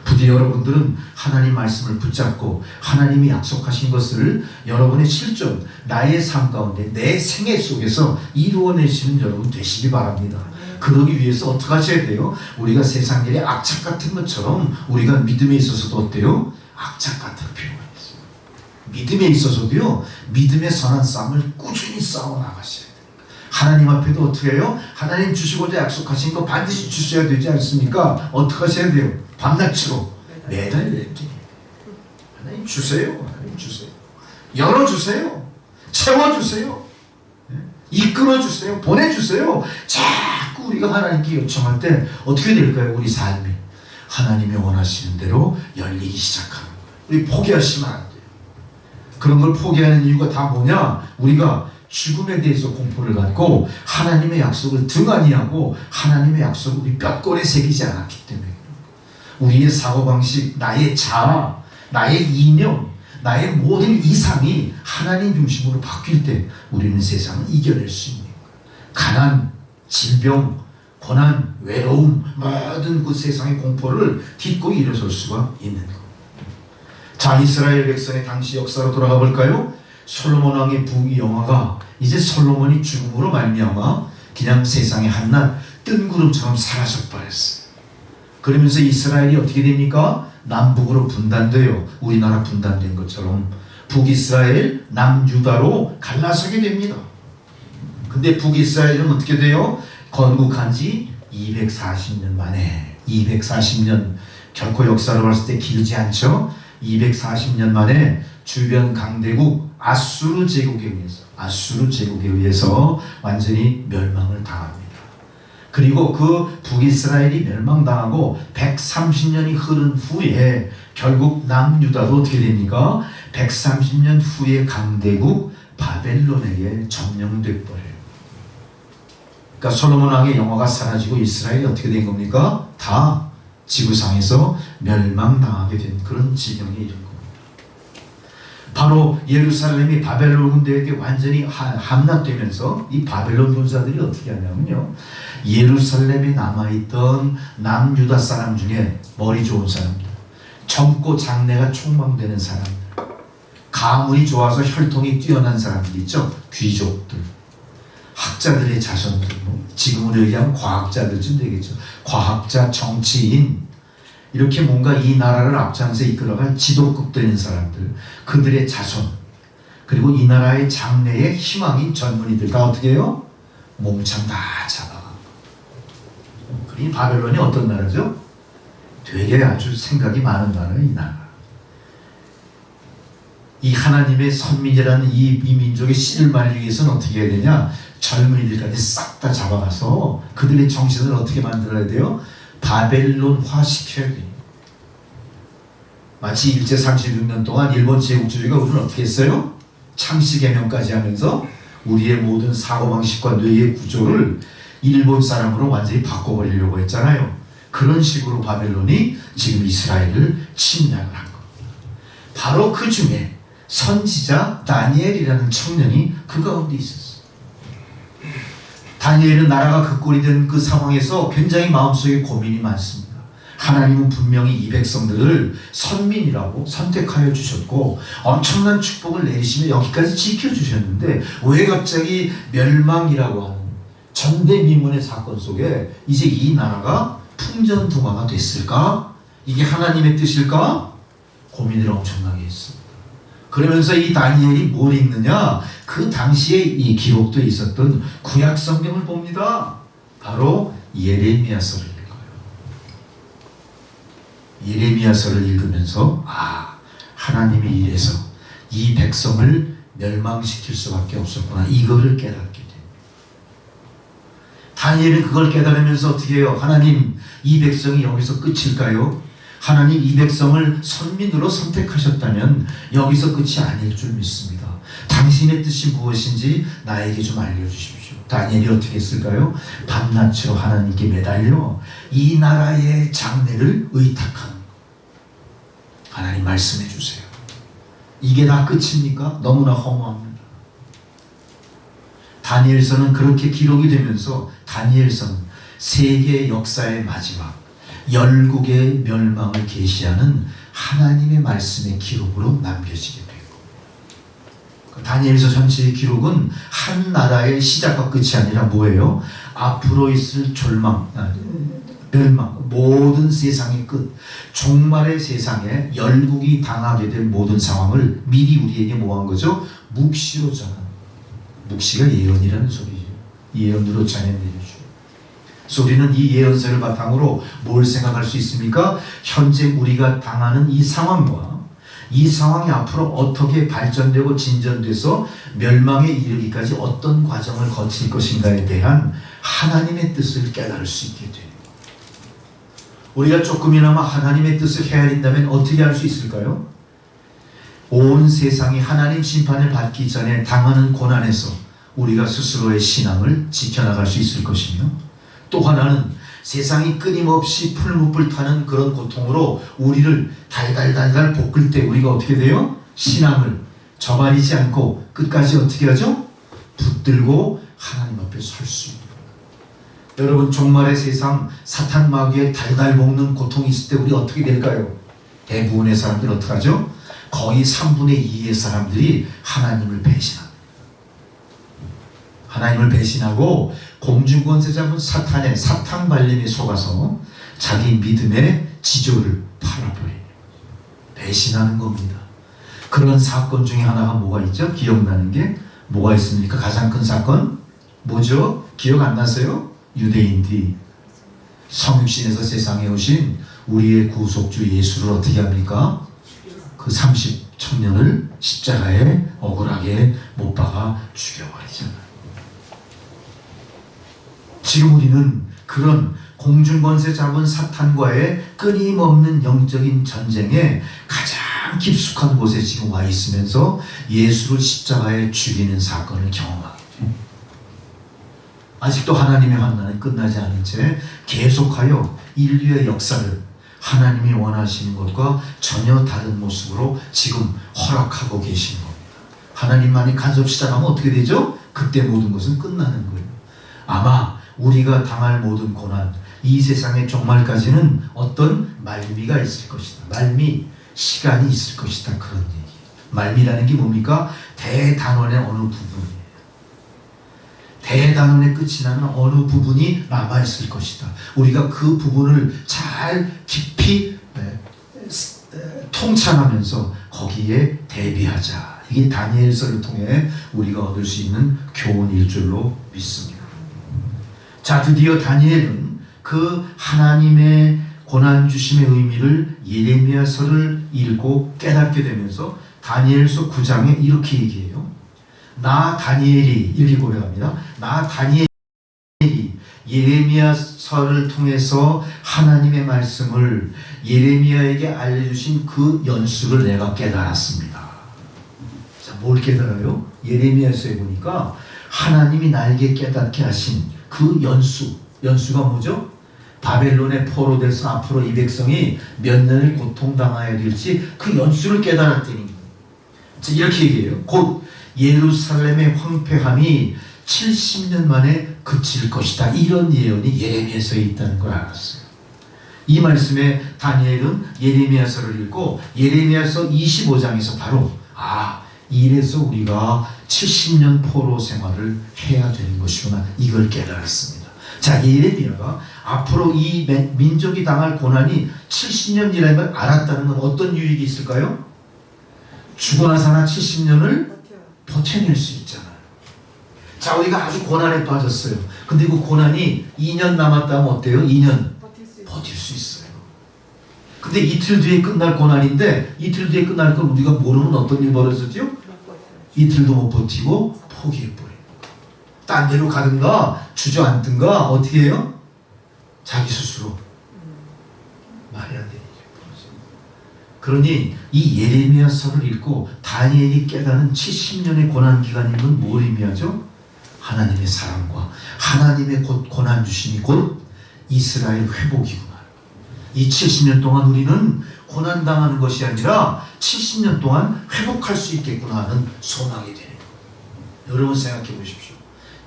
부디 여러분들은 하나님 말씀을 붙잡고 하나님이 약속하신 것을 여러분의 실존, 나의 삶 가운데 내 생애 속에서 이루어내시는 여러분 되시기 바랍니다. 그러기 위해서 어떻게 하셔야 돼요? 우리가 세상 일에 악착 같은 것처럼 우리가 믿음에 있어서도 어때요? 악착 같은 필요가 있어요. 믿음에 있어서도요, 믿음의 선한 싸움을 꾸준히 싸워 나가셔야 돼요. 하나님 앞에도 어떻게 해요? 하나님 주시고자 약속하신 거 반드시 주셔야 되지 않습니까? 어떻게 하셔야 돼요? 밤낮으로 매달려야 돼요. 하나님 주세요. 하나님 주세요. 열어주세요. 채워주세요. 이끌어주세요. 보내주세요. 자꾸 우리가 하나님께 요청할 때 어떻게 될까요? 우리 삶이 하나님이 원하시는 대로 열리기 시작하는 거예요. 우리 포기하시면 안 돼요. 그런 걸 포기하는 이유가 다 뭐냐? 우리가 죽음에 대해서 공포를 갖고 하나님의 약속을 등한히 하고 하나님의 약속을 우리 뼈골에 새기지 않았기 때문에 우리의 사고방식, 나의 자아, 나의 이념, 나의 모든 이상이 하나님 중심으로 바뀔 때 우리는 세상을 이겨낼 수 있는 거예요. 가난, 질병, 고난, 외로움, 모든 그 세상의 공포를 딛고 일어설 수가 있는 거예요. 자, 이스라엘 백성의 당시 역사로 돌아가 볼까요? 솔로몬 왕의 부귀영화가 이제 솔로몬이 죽음으로 말미암아 그냥 세상의 한낱 뜬구름처럼 사라져 버렸어요. 그러면서 이스라엘이 어떻게 됩니까? 남북으로 분단돼요. 우리나라 분단된 것처럼 북이스라엘, 남유다로 갈라서게 됩니다. 근데 북이스라엘은 어떻게 돼요? 건국한 지 240년 만에 240년 결코 역사로 봤을 때 길지 않죠? 240년 만에 주변 강대국 아수르 제국에 의해서 완전히 멸망을 당합니다. 그리고 그 북이스라엘이 멸망당하고 130년이 흐른 후에 결국 남유다도 어떻게 됩니까? 130년 후에 강대국 바벨론에게 점령돼 버려요. 그러니까 솔로몬 왕의 영화가 사라지고 이스라엘이 어떻게 된 겁니까? 다 지구상에서 멸망당하게 된 그런 지경에 이른 겁니다. 바로 예루살렘이 바벨론 군대에게 완전히 함락되면서 이 바벨론 군사들이 어떻게 하냐면요, 예루살렘에 남아있던 남유다 사람 중에 머리 좋은 사람들, 젊고 장래가 촉망되는 사람들, 가문이 좋아서 혈통이 뛰어난 사람들 있죠. 귀족들, 학자들의 자손들, 지금으로 얘기하면 과학자들쯤 되겠죠. 과학자, 정치인, 이렇게 뭔가 이 나라를 앞장서 이끌어갈 지도급 되는 사람들, 그들의 자손, 그리고 이 나라의 장래의 희망인 젊은이들 다 어떻게 해요? 몽창 다 잡아가고. 이 바벨론이 어떤 나라죠? 되게 아주 생각이 많은 나라예요. 이 나라. 이 하나님의 선민이라는 이 민족의 씨를 말리기 위해서는 어떻게 해야 되냐? 젊은이들까지 싹 다 잡아가서 그들의 정신을 어떻게 만들어야 돼요? 바벨론화 시켜야 돼요. 마치 일제 36년 동안 일본 제국주의가 우리는 어떻게 했어요? 창씨개명까지 하면서 우리의 모든 사고방식과 뇌의 구조를 일본 사람으로 완전히 바꿔버리려고 했잖아요. 그런 식으로 바벨론이 지금 이스라엘을 침략을 한 겁니다. 바로 그 중에 선지자 다니엘이라는 청년이 그 가운데 있었어요. 다니엘은 나라가 그 꼴이 된 그 상황에서 굉장히 마음속에 고민이 많습니다. 하나님은 분명히 이 백성들을 선민이라고 선택하여 주셨고 엄청난 축복을 내리시며 여기까지 지켜주셨는데 왜 갑자기 멸망이라고 하는 전대미문의 사건 속에 이제 이 나라가 풍전등화가 됐을까? 이게 하나님의 뜻일까? 고민을 엄청나게 했습니다. 그러면서 이 다니엘이 뭘 읽느냐? 그 당시에 이 기록도 있었던 구약 성경을 봅니다. 바로 예레미야서를 읽어요. 예레미야서를 읽으면서 하나님이 이래서 이 백성을 멸망시킬 수밖에 없었구나, 이거를 깨닫게 됩니다. 다니엘은 그걸 깨달으면서 어떻게 해요? 하나님, 이 백성이 여기서 끝일까요? 하나님, 이 백성을 선민으로 선택하셨다면 여기서 끝이 아닐 줄 믿습니다. 당신의 뜻이 무엇인지 나에게 좀 알려주십시오. 다니엘이 어떻게 했을까요? 밤낮으로 하나님께 매달려 이 나라의 장래를 의탁하는 것. 하나님, 말씀해 주세요. 이게 다 끝입니까? 너무나 허무합니다. 다니엘서는 그렇게 기록이 되면서 다니엘서는 세계 역사의 마지막 열국의 멸망을 계시하는 하나님의 말씀의 기록으로 남겨지게 되고, 다니엘서 전체의 기록은 한 나라의 시작과 끝이 아니라 뭐예요? 앞으로 있을 멸망, 모든 세상의 끝, 종말의 세상에 열국이 당하게 될 모든 상황을 미리 우리에게 뭐한 거죠? 묵시로 전한. 묵시가 예언이라는 소리죠. 예언으로 전해내주죠. 우리는 이 예언서를 바탕으로 뭘 생각할 수 있습니까? 현재 우리가 당하는 이 상황과 이 상황이 앞으로 어떻게 발전되고 진전돼서 멸망에 이르기까지 어떤 과정을 거칠 것인가에 대한 하나님의 뜻을 깨달을 수 있게 돼요. 우리가 조금이나마 하나님의 뜻을 헤아린다면 어떻게 할 수 있을까요? 온 세상이 하나님 심판을 받기 전에 당하는 고난에서 우리가 스스로의 신앙을 지켜나갈 수 있을 것이며, 또 하나는 세상이 끊임없이 풀무불 타는 그런 고통으로 우리를 달달달달 볶을 때 우리가 어떻게 돼요? 신앙을 저버리지 않고 끝까지 어떻게 하죠? 붙들고 하나님 앞에 설 수 있는. 여러분, 종말의 세상 사탄 마귀의 달달 볶는 고통이 있을 때 우리 어떻게 될까요? 대부분의 사람들이 어떻게 하죠? 거의 3분의 2의 사람들이 하나님을 배신합니다. 하나님을 배신하고 공중권세 잡은 사탄의 사탕 발림에 속아서 자기 믿음의 지조를 팔아버려요. 배신하는 겁니다. 그런 사건 중에 하나가 뭐가 있죠? 기억나는 게 뭐가 있습니까? 가장 큰 사건 뭐죠? 기억 안 나세요? 유대인들이 성육신에서 세상에 오신 우리의 구속주 예수를 어떻게 합니까? 그 30청년을 십자가에 억울하게 못 박아 죽여버리잖아요. 지금 우리는 그런 공중권세 잡은 사탄과의 끊임없는 영적인 전쟁에 가장 깊숙한 곳에 지금 와 있으면서 예수를 십자가에 죽이는 사건을 경험하게 돼요. 아직도 하나님의 환난은 끝나지 않은 채 계속하여 인류의 역사를 하나님이 원하시는 것과 전혀 다른 모습으로 지금 허락하고 계시는 겁니다. 하나님만이 간섭 시작하면 어떻게 되죠? 그때 모든 것은 끝나는 거예요. 아마 우리가 당할 모든 고난, 이 세상의 종말까지는 어떤 말미가 있을 것이다. 말미, 시간이 있을 것이다. 그런 얘기. 말미라는 게 뭡니까? 대단원의 어느 부분이에요. 대단원의 끝이 나는 어느 부분이 남아있을 것이다. 우리가 그 부분을 잘 깊이 통찰하면서 거기에 대비하자. 이게 다니엘서를 통해 우리가 얻을 수 있는 교훈일 줄로 믿습니다. 자, 드디어 다니엘은 그 하나님의 고난 주심의 의미를 예레미야서를 읽고 깨닫게 되면서 다니엘서 9장에 이렇게 얘기해요. 나 다니엘이 이렇게 고백합니다. 나 다니엘이 예레미야서를 통해서 하나님의 말씀을 예레미야에게 알려주신 그 연수를 내가 깨달았습니다. 자, 뭘 깨달아요? 예레미야서에 보니까 하나님이 나에게 깨닫게 하신 그 연수가 뭐죠? 바벨론의 포로돼서 앞으로 이 백성이 몇 년을 고통당해야 될지 그 연수를 깨달았더니 이렇게 얘기해요. 곧 예루살렘의 황폐함이 70년 만에 그칠 것이다. 이런 예언이 예레미야서에 있다는 걸 알았어요. 이 말씀에 다니엘은 예레미야서를 읽고 예레미야서 25장에서 바로 이래서 우리가 70년 포로 생활을 해야 되는 것이구나. 이걸 깨달았습니다. 자, 예레미야가 앞으로 이 민족이 당할 고난이 70년이라는 걸 알았다는 건 어떤 유익이 있을까요? 죽어나 사나 70년을 버텨낼 수 있잖아요. 자, 우리가 아주 고난에 빠졌어요. 근데 그 고난이 2년 남았다면 어때요? 2년 버틸 수 있어요. 근데 이틀 뒤에 끝날 고난인데 이틀 뒤에 끝날 걸 우리가 모르면 어떤 일 벌어졌죠? 이틀도 못 버티고 포기해버려요. 딴 데로 가든가 주저앉든가 어떻게 해요? 자기 스스로 말이 안 되는 일이 벌어져요. 그러니 이 예레미야서를 읽고 다니엘이 깨달은 70년의 고난기간인 건 뭘 의미하죠? 하나님의 사랑과 하나님의 고난 주심이 곧 이스라엘 회복이구나. 이 70년 동안 우리는 고난당하는 것이 아니라 70년 동안 회복할 수 있겠구나 하는 소망이 되는 거예요. 여러분 생각해 보십시오.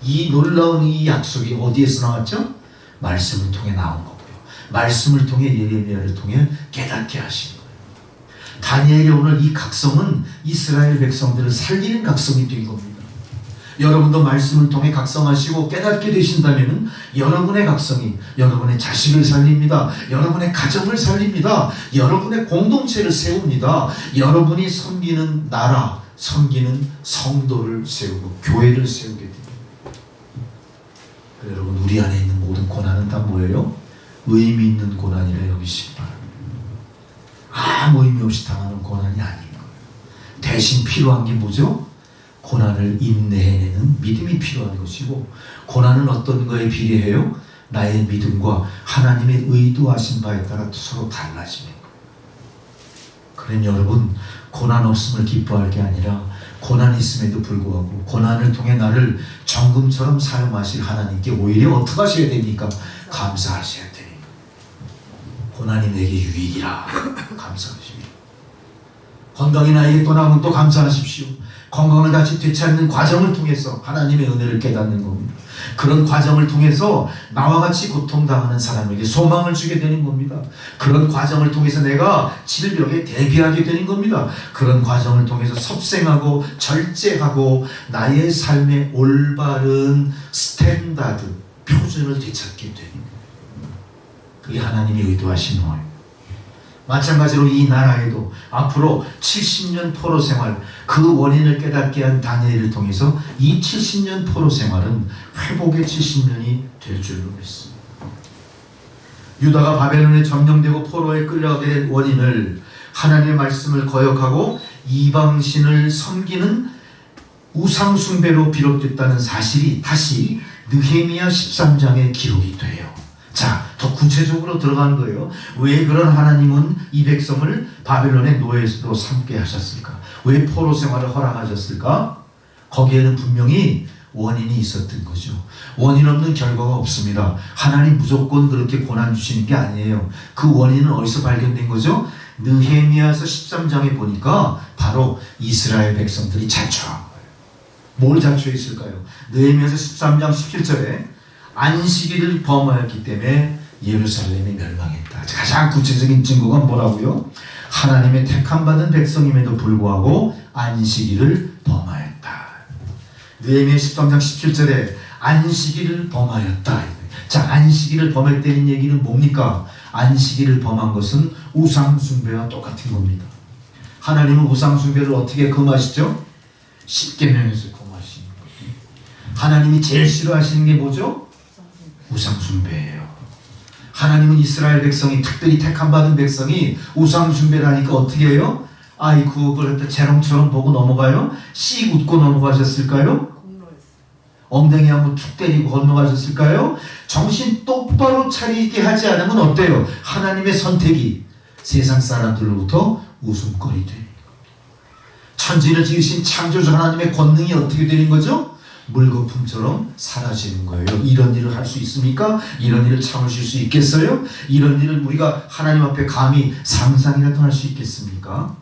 이 놀라운 이 약속이 어디에서 나왔죠? 말씀을 통해 나온 거고요. 말씀을 통해 예레미야를 통해 깨닫게 하신 거예요. 다니엘의 오늘 이 각성은 이스라엘 백성들을 살리는 각성이 된 겁니다. 여러분도 말씀을 통해 각성하시고 깨닫게 되신다면 여러분의 각성이 여러분의 자식을 살립니다. 여러분의 가정을 살립니다. 여러분의 공동체를 세웁니다. 여러분이 섬기는 나라, 섬기는 성도를 세우고 교회를 세우게 됩니다. 여러분, 우리 안에 있는 모든 고난은 다 뭐예요? 의미 있는 고난이라 여기시기 바랍니다. 아무 의미 없이 당하는 고난이 아닌 거예요. 대신 필요한 게 뭐죠? 고난을 인내해내는 믿음이 필요한 것이고, 고난은 어떤 거에 비례해요? 나의 믿음과 하나님의 의도하신 바에 따라 서로 달라지는 거예요. 그럼 여러분, 고난 없음을 기뻐할 게 아니라 고난이 있음에도 불구하고 고난을 통해 나를 정금처럼 사용하실 하나님께 오히려 어떻게 하셔야 됩니까? 감사하셔야 됩니다. 고난이 내게 유익이라 감사하십시오. 건강이 나에게 떠나면 또 감사하십시오. 건강을 다시 되찾는 과정을 통해서 하나님의 은혜를 깨닫는 겁니다. 그런 과정을 통해서 나와 같이 고통당하는 사람에게 소망을 주게 되는 겁니다. 그런 과정을 통해서 내가 질병에 대비하게 되는 겁니다. 그런 과정을 통해서 섭생하고 절제하고 나의 삶의 올바른 스탠다드, 표준을 되찾게 되는 겁니다. 그게 하나님이 의도하신 거예요. 마찬가지로 이 나라에도 앞으로 70년 포로 생활, 그 원인을 깨닫게 한 다니엘을 통해서 이 70년 포로 생활은 회복의 70년이 될 줄로 믿습니다. 유다가 바벨론에 점령되고 포로에 끌려가게 된 원인을 하나님의 말씀을 거역하고 이방신을 섬기는 우상 숭배로 비롯됐다는 사실이 다시 느헤미야 13장에 기록이 돼요. 자, 더 구체적으로 들어간 거예요. 왜 그런 하나님은 이 백성을 바벨론의 노예로 삼게 하셨을까? 왜 포로 생활을 허락하셨을까? 거기에는 분명히 원인이 있었던 거죠. 원인 없는 결과가 없습니다. 하나님 무조건 그렇게 고난 주시는 게 아니에요. 그 원인은 어디서 발견된 거죠? 느헤미야서 13장에 보니까 바로 이스라엘 백성들이 자초한 거예요. 뭘 자초했을까요? 느헤미야서 13장 17절에 안식일을 범하였기 때문에 예루살렘이 멸망했다. 가장 구체적인 증거가 뭐라고요? 하나님의 택함받은 백성임에도 불구하고 안식일을 범하였다. 느헤미야 13장 17절에 안식일을 범하였다. 자, 안식일을 범했다는 얘기는 뭡니까? 안식일을 범한 것은 우상 숭배와 똑같은 겁니다. 하나님은 우상 숭배를 어떻게 금하시죠? 십계명에서 금하시는 거예요. 하나님이 제일 싫어하시는 게 뭐죠? 우상 숭배예요. 하나님은 이스라엘 백성이, 특별히 택함받은 백성이 우상 숭배를 하니까 어떻게 해요? 아이고, 그걸 재롱처럼 보고 넘어가요? 씩 웃고 넘어가셨을까요? 엉덩이 한번 툭 때리고 건너가셨을까요? 정신 똑바로 차리게 하지 않으면 어때요? 하나님의 선택이 세상 사람들로부터 웃음거리 되는 겁니다. 천지를 지으신 창조주 하나님의 권능이 어떻게 되는 거죠? 물거품처럼 사라지는 거예요. 이런 일을 할 수 있습니까? 이런 일을 참으실 수 있겠어요? 이런 일을 우리가 하나님 앞에 감히 상상이라도 할 수 있겠습니까?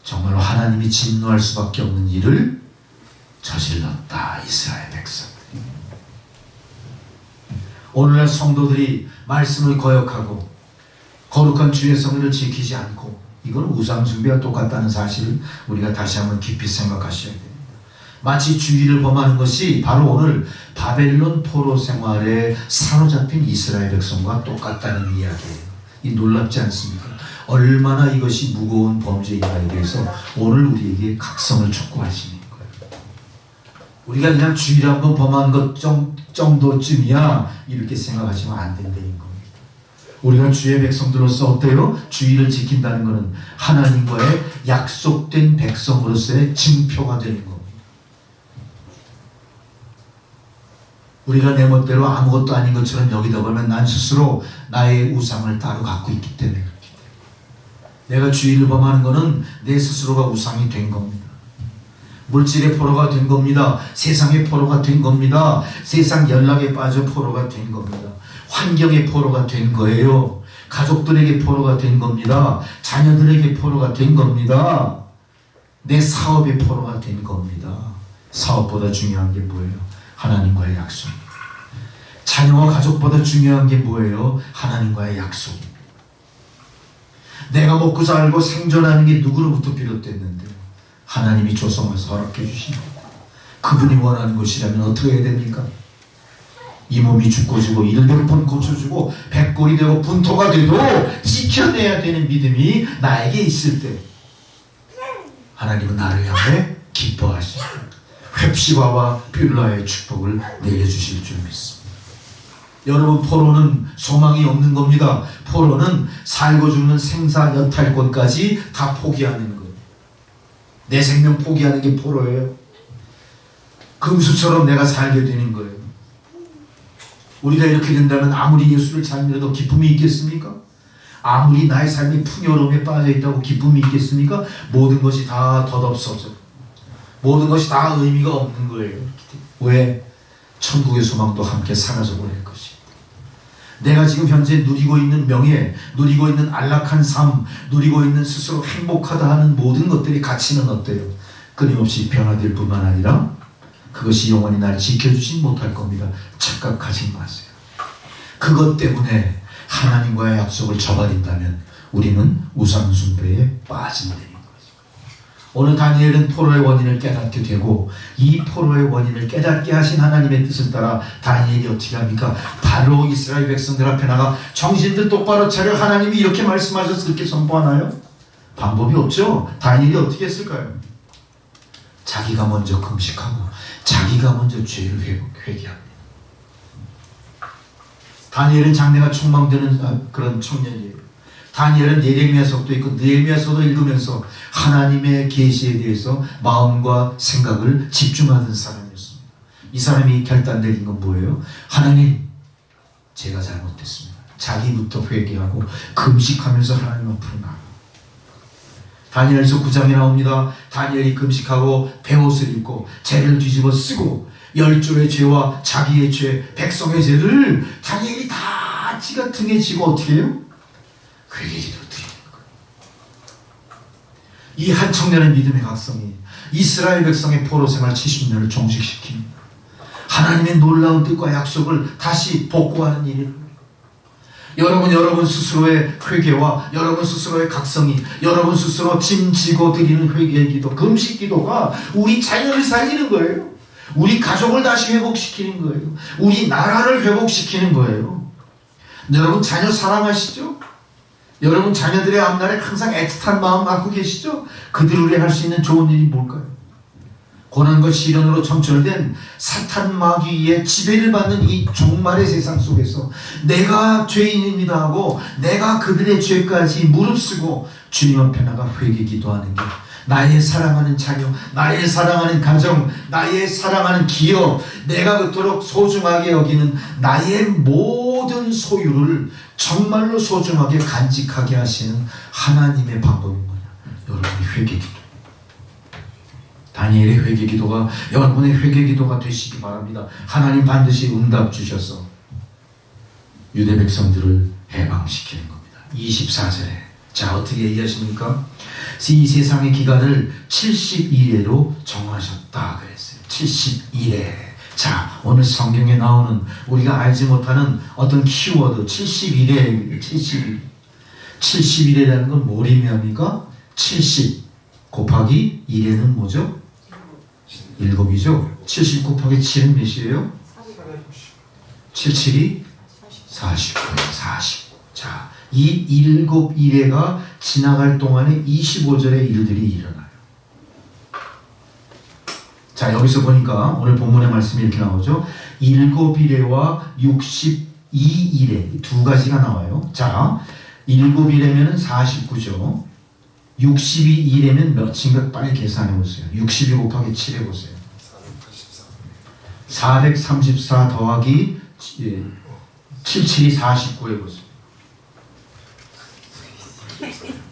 정말로 하나님이 진노할 수밖에 없는 일을 저질렀다, 이스라엘 백성들이. 오늘날 성도들이 말씀을 거역하고 거룩한 주의 성회를 지키지 않고, 이건 우상 숭배와 똑같다는 사실을 우리가 다시 한번 깊이 생각하셔야 됩니다. 마치 주의를 범하는 것이 바로 오늘 바벨론 포로 생활에 사로잡힌 이스라엘 백성과 똑같다는 이야기예요. 이 놀랍지 않습니까? 얼마나 이것이 무거운 범죄인가에 대해서 오늘 우리에게 각성을 촉구하시는 거예요. 우리가 그냥 주의를 한번 범한 것 정도쯤이야 이렇게 생각하시면 안 된다는 겁니다. 우리가 주의 백성들로서 어때요? 주의를 지킨다는 것은 하나님과의 약속된 백성으로서의 증표가 되는 겁니다. 우리가 내 멋대로 아무것도 아닌 것처럼 여기다 보면 난 스스로 나의 우상을 따로 갖고 있기 때문에 그렇기 때문에. 내가 주의를 범하는 것은 내 스스로가 우상이 된 겁니다. 물질의 포로가 된 겁니다. 세상의 포로가 된 겁니다. 세상 연락에 빠져 포로가 된 겁니다. 환경의 포로가 된 거예요. 가족들에게 포로가 된 겁니다. 자녀들에게 포로가 된 겁니다. 내 사업의 포로가 된 겁니다. 사업보다 중요한 게 뭐예요? 하나님과의 약속. 자녀와 가족보다 중요한 게 뭐예요? 하나님과의 약속입니다. 내가 먹고 살고 생존하는 게 누구로부터 비롯됐는데 하나님이 조성해서 허락해 주신 겁니다. 그분이 원하는 것이라면 어떻게 해야 됩니까? 이 몸이 죽고지고 100번 고쳐주고 100골이 되고 분토가 돼도 지켜내야 되는 믿음이 나에게 있을 때 하나님은 나를 향해 기뻐하십니다. 홑시바와 뷸라의 축복을 내려주실 줄 믿습니다. 여러분, 포로는 소망이 없는 겁니다. 포로는 살고 죽는 생사 여탈권까지 다 포기하는 거예요. 내 생명 포기하는 게 포로예요. 금수처럼 내가 살게 되는 거예요. 우리가 이렇게 된다면 아무리 예수를 잘 믿어도 기쁨이 있겠습니까? 아무리 나의 삶이 풍요로움에 빠져 있다고 기쁨이 있겠습니까? 모든 것이 다 덧없어져. 모든 것이 다 의미가 없는 거예요. 왜? 천국의 소망도 함께 사라져 버릴 것이. 내가 지금 현재 누리고 있는 명예, 누리고 있는 안락한 삶, 누리고 있는 스스로 행복하다 하는 모든 것들이 가치는 어때요? 끊임없이 변화될 뿐만 아니라 그것이 영원히 나를 지켜주지 못할 겁니다. 착각하지 마세요. 그것 때문에 하나님과의 약속을 저버린다면 우리는 우상숭배에 빠진다는 거죠. 오늘 다니엘은 포로의 원인을 깨닫게 되고 이 포로의 원인을 깨닫게 하신 하나님의 뜻을 따라 다니엘이 어떻게 합니까? 바로 이스라엘 백성들 앞에 나가 정신들 똑바로 차려, 하나님이 이렇게 말씀하셔서 이렇게 선포하나요? 방법이 없죠. 다니엘이 어떻게 했을까요? 자기가 먼저 금식하고 자기가 먼저 죄를 회개합니다. 다니엘은 장래가 촉망되는 그런 청년이에요. 다니엘은 예레미야서도 있고 느헤미야서도 읽으면서 하나님의 계시에 대해서 마음과 생각을 집중하던 사람이었습니다. 이 사람이 결단 내린 건 뭐예요? 하나님, 제가 잘못했습니다. 자기부터 회개하고 금식하면서 하나님 앞으로 나아가. 다니엘서 9장에 나옵니다. 다니엘이 금식하고 베옷을 입고 죄를 뒤집어 쓰고 열조의 죄와 자기의 죄, 백성의 죄를 다니엘이 다 지가 등에 지고 어떻게 해요? 회개기도를 드리는 거예요. 이 한 청년의 믿음의 각성이 이스라엘 백성의 포로 생활 70년을 종식시킵니다. 하나님의 놀라운 뜻과 약속을 다시 복구하는 일을. 여러분 스스로의 회개와 여러분 스스로의 각성이, 여러분 스스로 짐 지고 드리는 회개의 기도, 금식 기도가 우리 자녀를 살리는 거예요. 우리 가족을 다시 회복시키는 거예요. 우리 나라를 회복시키는 거예요. 여러분 자녀 사랑하시죠? 여러분 자녀들의 앞날에 항상 애틋한 마음 갖고 계시죠? 그들을 위해 할 수 있는 좋은 일이 뭘까요? 고난과 시련으로 점철된 사탄 마귀의 지배를 받는 이 종말의 세상 속에서 내가 죄인입니다 하고 내가 그들의 죄까지 무릅쓰고 주님 앞에 나가 회개 기도하는 게 나의 사랑하는 자녀, 나의 사랑하는 가정, 나의 사랑하는 기업, 내가 그토록 소중하게 여기는 나의 모든 소유를 정말로 소중하게 간직하게 하시는 하나님의 방법이 뭐냐? 여러분의 회개 기도. 다니엘의 회개 기도가 여러분의 회개 기도가 되시기 바랍니다. 하나님 반드시 응답 주셔서 유대 백성들을 해방시키는 겁니다. 24절에 자 어떻게 얘기하십니까? 이 세상의 기간을 70일에로 정하셨다 그랬어요. 70일에. 자 오늘 성경에 나오는 우리가 알지 못하는 어떤 키워드 70일에 70일 70일이라는 건 뭘 의미합니까? 70 곱하기 1에는 뭐죠? 7이죠. 70 곱하기 7은 몇이에요? 77이 49예요. 40. 자, 이 7일에가 지나갈 동안에 25절의 일들이 일어나요. 자, 여기서 보니까 오늘 본문의 말씀이 이렇게 나오죠. 7일에와 62일에 두 가지가 나와요. 자, 7일에면 49죠. 62일에면 몇인가 빨리 계산해 보세요. 62 곱하기 7 해보세요. 434 더하기 77이 49 해보세요.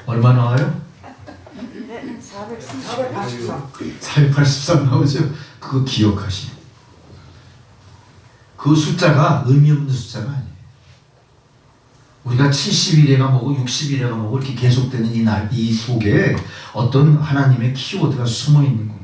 얼마 나와요? 483 나오죠? 그거 기억하시네. 그 숫자가 의미 없는 숫자가 아니에요. 우리가 70일에가 뭐고 60일에가 뭐고 이렇게 계속되는 이 날, 이 속에 어떤 하나님의 키워드가 숨어 있는 겁니다.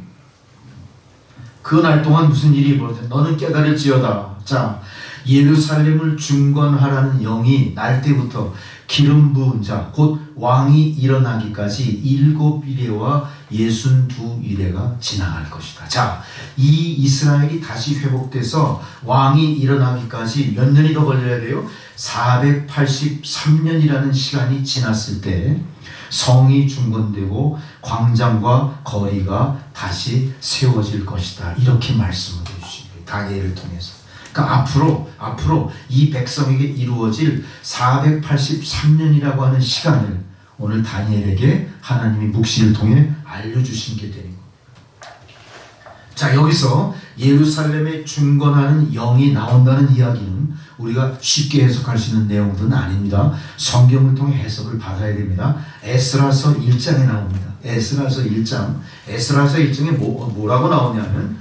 그 날 동안 무슨 일이 벌어져? 너는 깨달을지어다. 자, 예루살렘을 중건하라는 영이 날 때부터 기름 부은 자, 곧 왕이 일어나기까지 7일에와 62일에가 지나갈 것이다. 자, 이 이스라엘이 다시 회복돼서 왕이 일어나기까지 몇 년이 더 걸려야 돼요? 483년이라는 시간이 지났을 때 성이 중건되고 광장과 거리가 다시 세워질 것이다. 이렇게 말씀을 해주십니다. 다니엘을 통해서. 그러니까 앞으로 이 백성에게 이루어질 483년이라고 하는 시간을 오늘 다니엘에게 하나님이 묵시를 통해 알려주신 게 되는 겁니다. 자, 여기서 예루살렘에 중건하는 영이 나온다는 이야기는 우리가 쉽게 해석할 수 있는 내용들은 아닙니다. 성경을 통해 해석을 받아야 됩니다. 에스라서 1장에 나옵니다. 에스라서 1장. 에스라서 1장에 뭐라고 나오냐면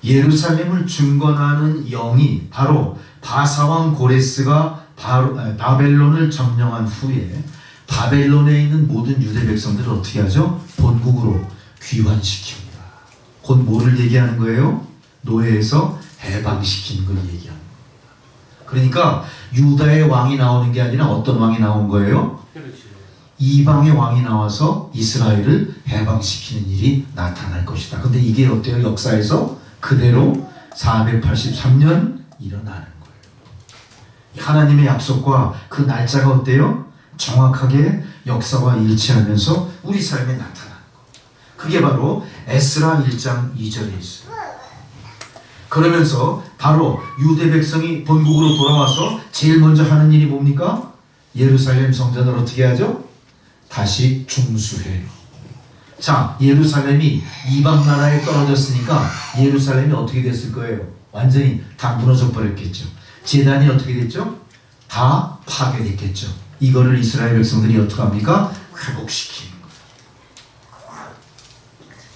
예루살렘을 중건하는 영이 바로 바사왕 고레스가 바벨론을 점령한 후에 바벨론에 있는 모든 유대 백성들을 어떻게 하죠? 본국으로 귀환시킵니다. 곧 뭐를 얘기하는 거예요? 노예에서 해방시키는 걸 얘기하는 거예요. 그러니까 유다의 왕이 나오는 게 아니라 어떤 왕이 나온 거예요? 이방의 왕이 나와서 이스라엘을 해방시키는 일이 나타날 것이다. 근데 이게 어때요? 역사에서 그대로 483년 일어나는 거예요. 하나님의 약속과 그 날짜가 어때요? 정확하게 역사와 일치하면서 우리 삶에 나타나는 거예요. 그게 바로 에스라 1장 2절에 있어요. 그러면서 바로 유대 백성이 본국으로 돌아와서 제일 먼저 하는 일이 뭡니까? 예루살렘 성전을 어떻게 하죠? 다시 중수해요. 자, 예루살렘이 이방 나라에 떨어졌으니까 예루살렘이 어떻게 됐을 거예요? 완전히 다 무너져 버렸겠죠. 제단이 어떻게 됐죠? 다 파괴됐겠죠. 이거를 이스라엘 백성들이 어떻게 합니까? 회복시키는 거예요.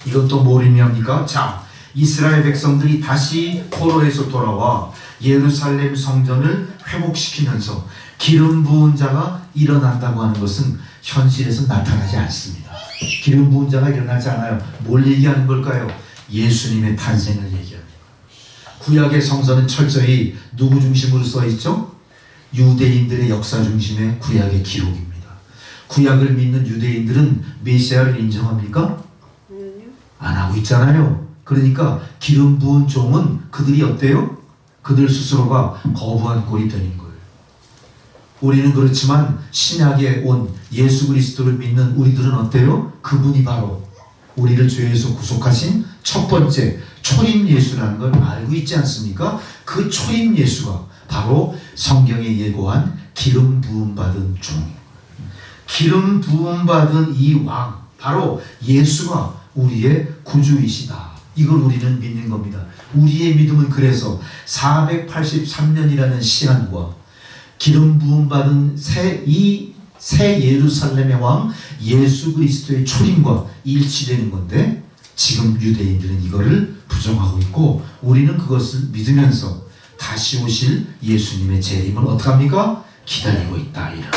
이것도 뭘 의미합니까? 자, 이스라엘 백성들이 다시 포로에서 돌아와 예루살렘 성전을 회복시키면서 기름 부은 자가 일어난다고 하는 것은 현실에서 나타나지 않습니다. 기름 부은 자가 일어나지 않아요. 뭘 얘기하는 걸까요? 예수님의 탄생을 얘기합니다. 구약의 성서는 철저히 누구 중심으로 써 있죠? 유대인들의 역사 중심의 구약의 기록입니다. 구약을 믿는 유대인들은 메시아를 인정합니까? 안 하고 있잖아요. 그러니까 기름 부은 종은 그들이 어때요? 그들 스스로가 거부한 꼴이 되는 거예요. 우리는 그렇지만 신약에 온 예수 그리스도를 믿는 우리들은 어때요? 그분이 바로 우리를 죄에서 구속하신 첫 번째 초림 예수라는 걸 알고 있지 않습니까? 그 초림 예수가 바로 성경에 예고한 기름 부음 받은 종, 기름 부음 받은 이 왕, 바로 예수가 우리의 구주이시다. 이걸 우리는 믿는 겁니다. 우리의 믿음은 그래서 483년이라는 시간과 기름 부음 받은 새 예루살렘의 왕 예수 그리스도의 초림과 일치되는 건데, 지금 유대인들은 이거를 부정하고 있고 우리는 그것을 믿으면서 다시 오실 예수님의 재림을 어떻게 합니까? 기다리고 있다. 이런.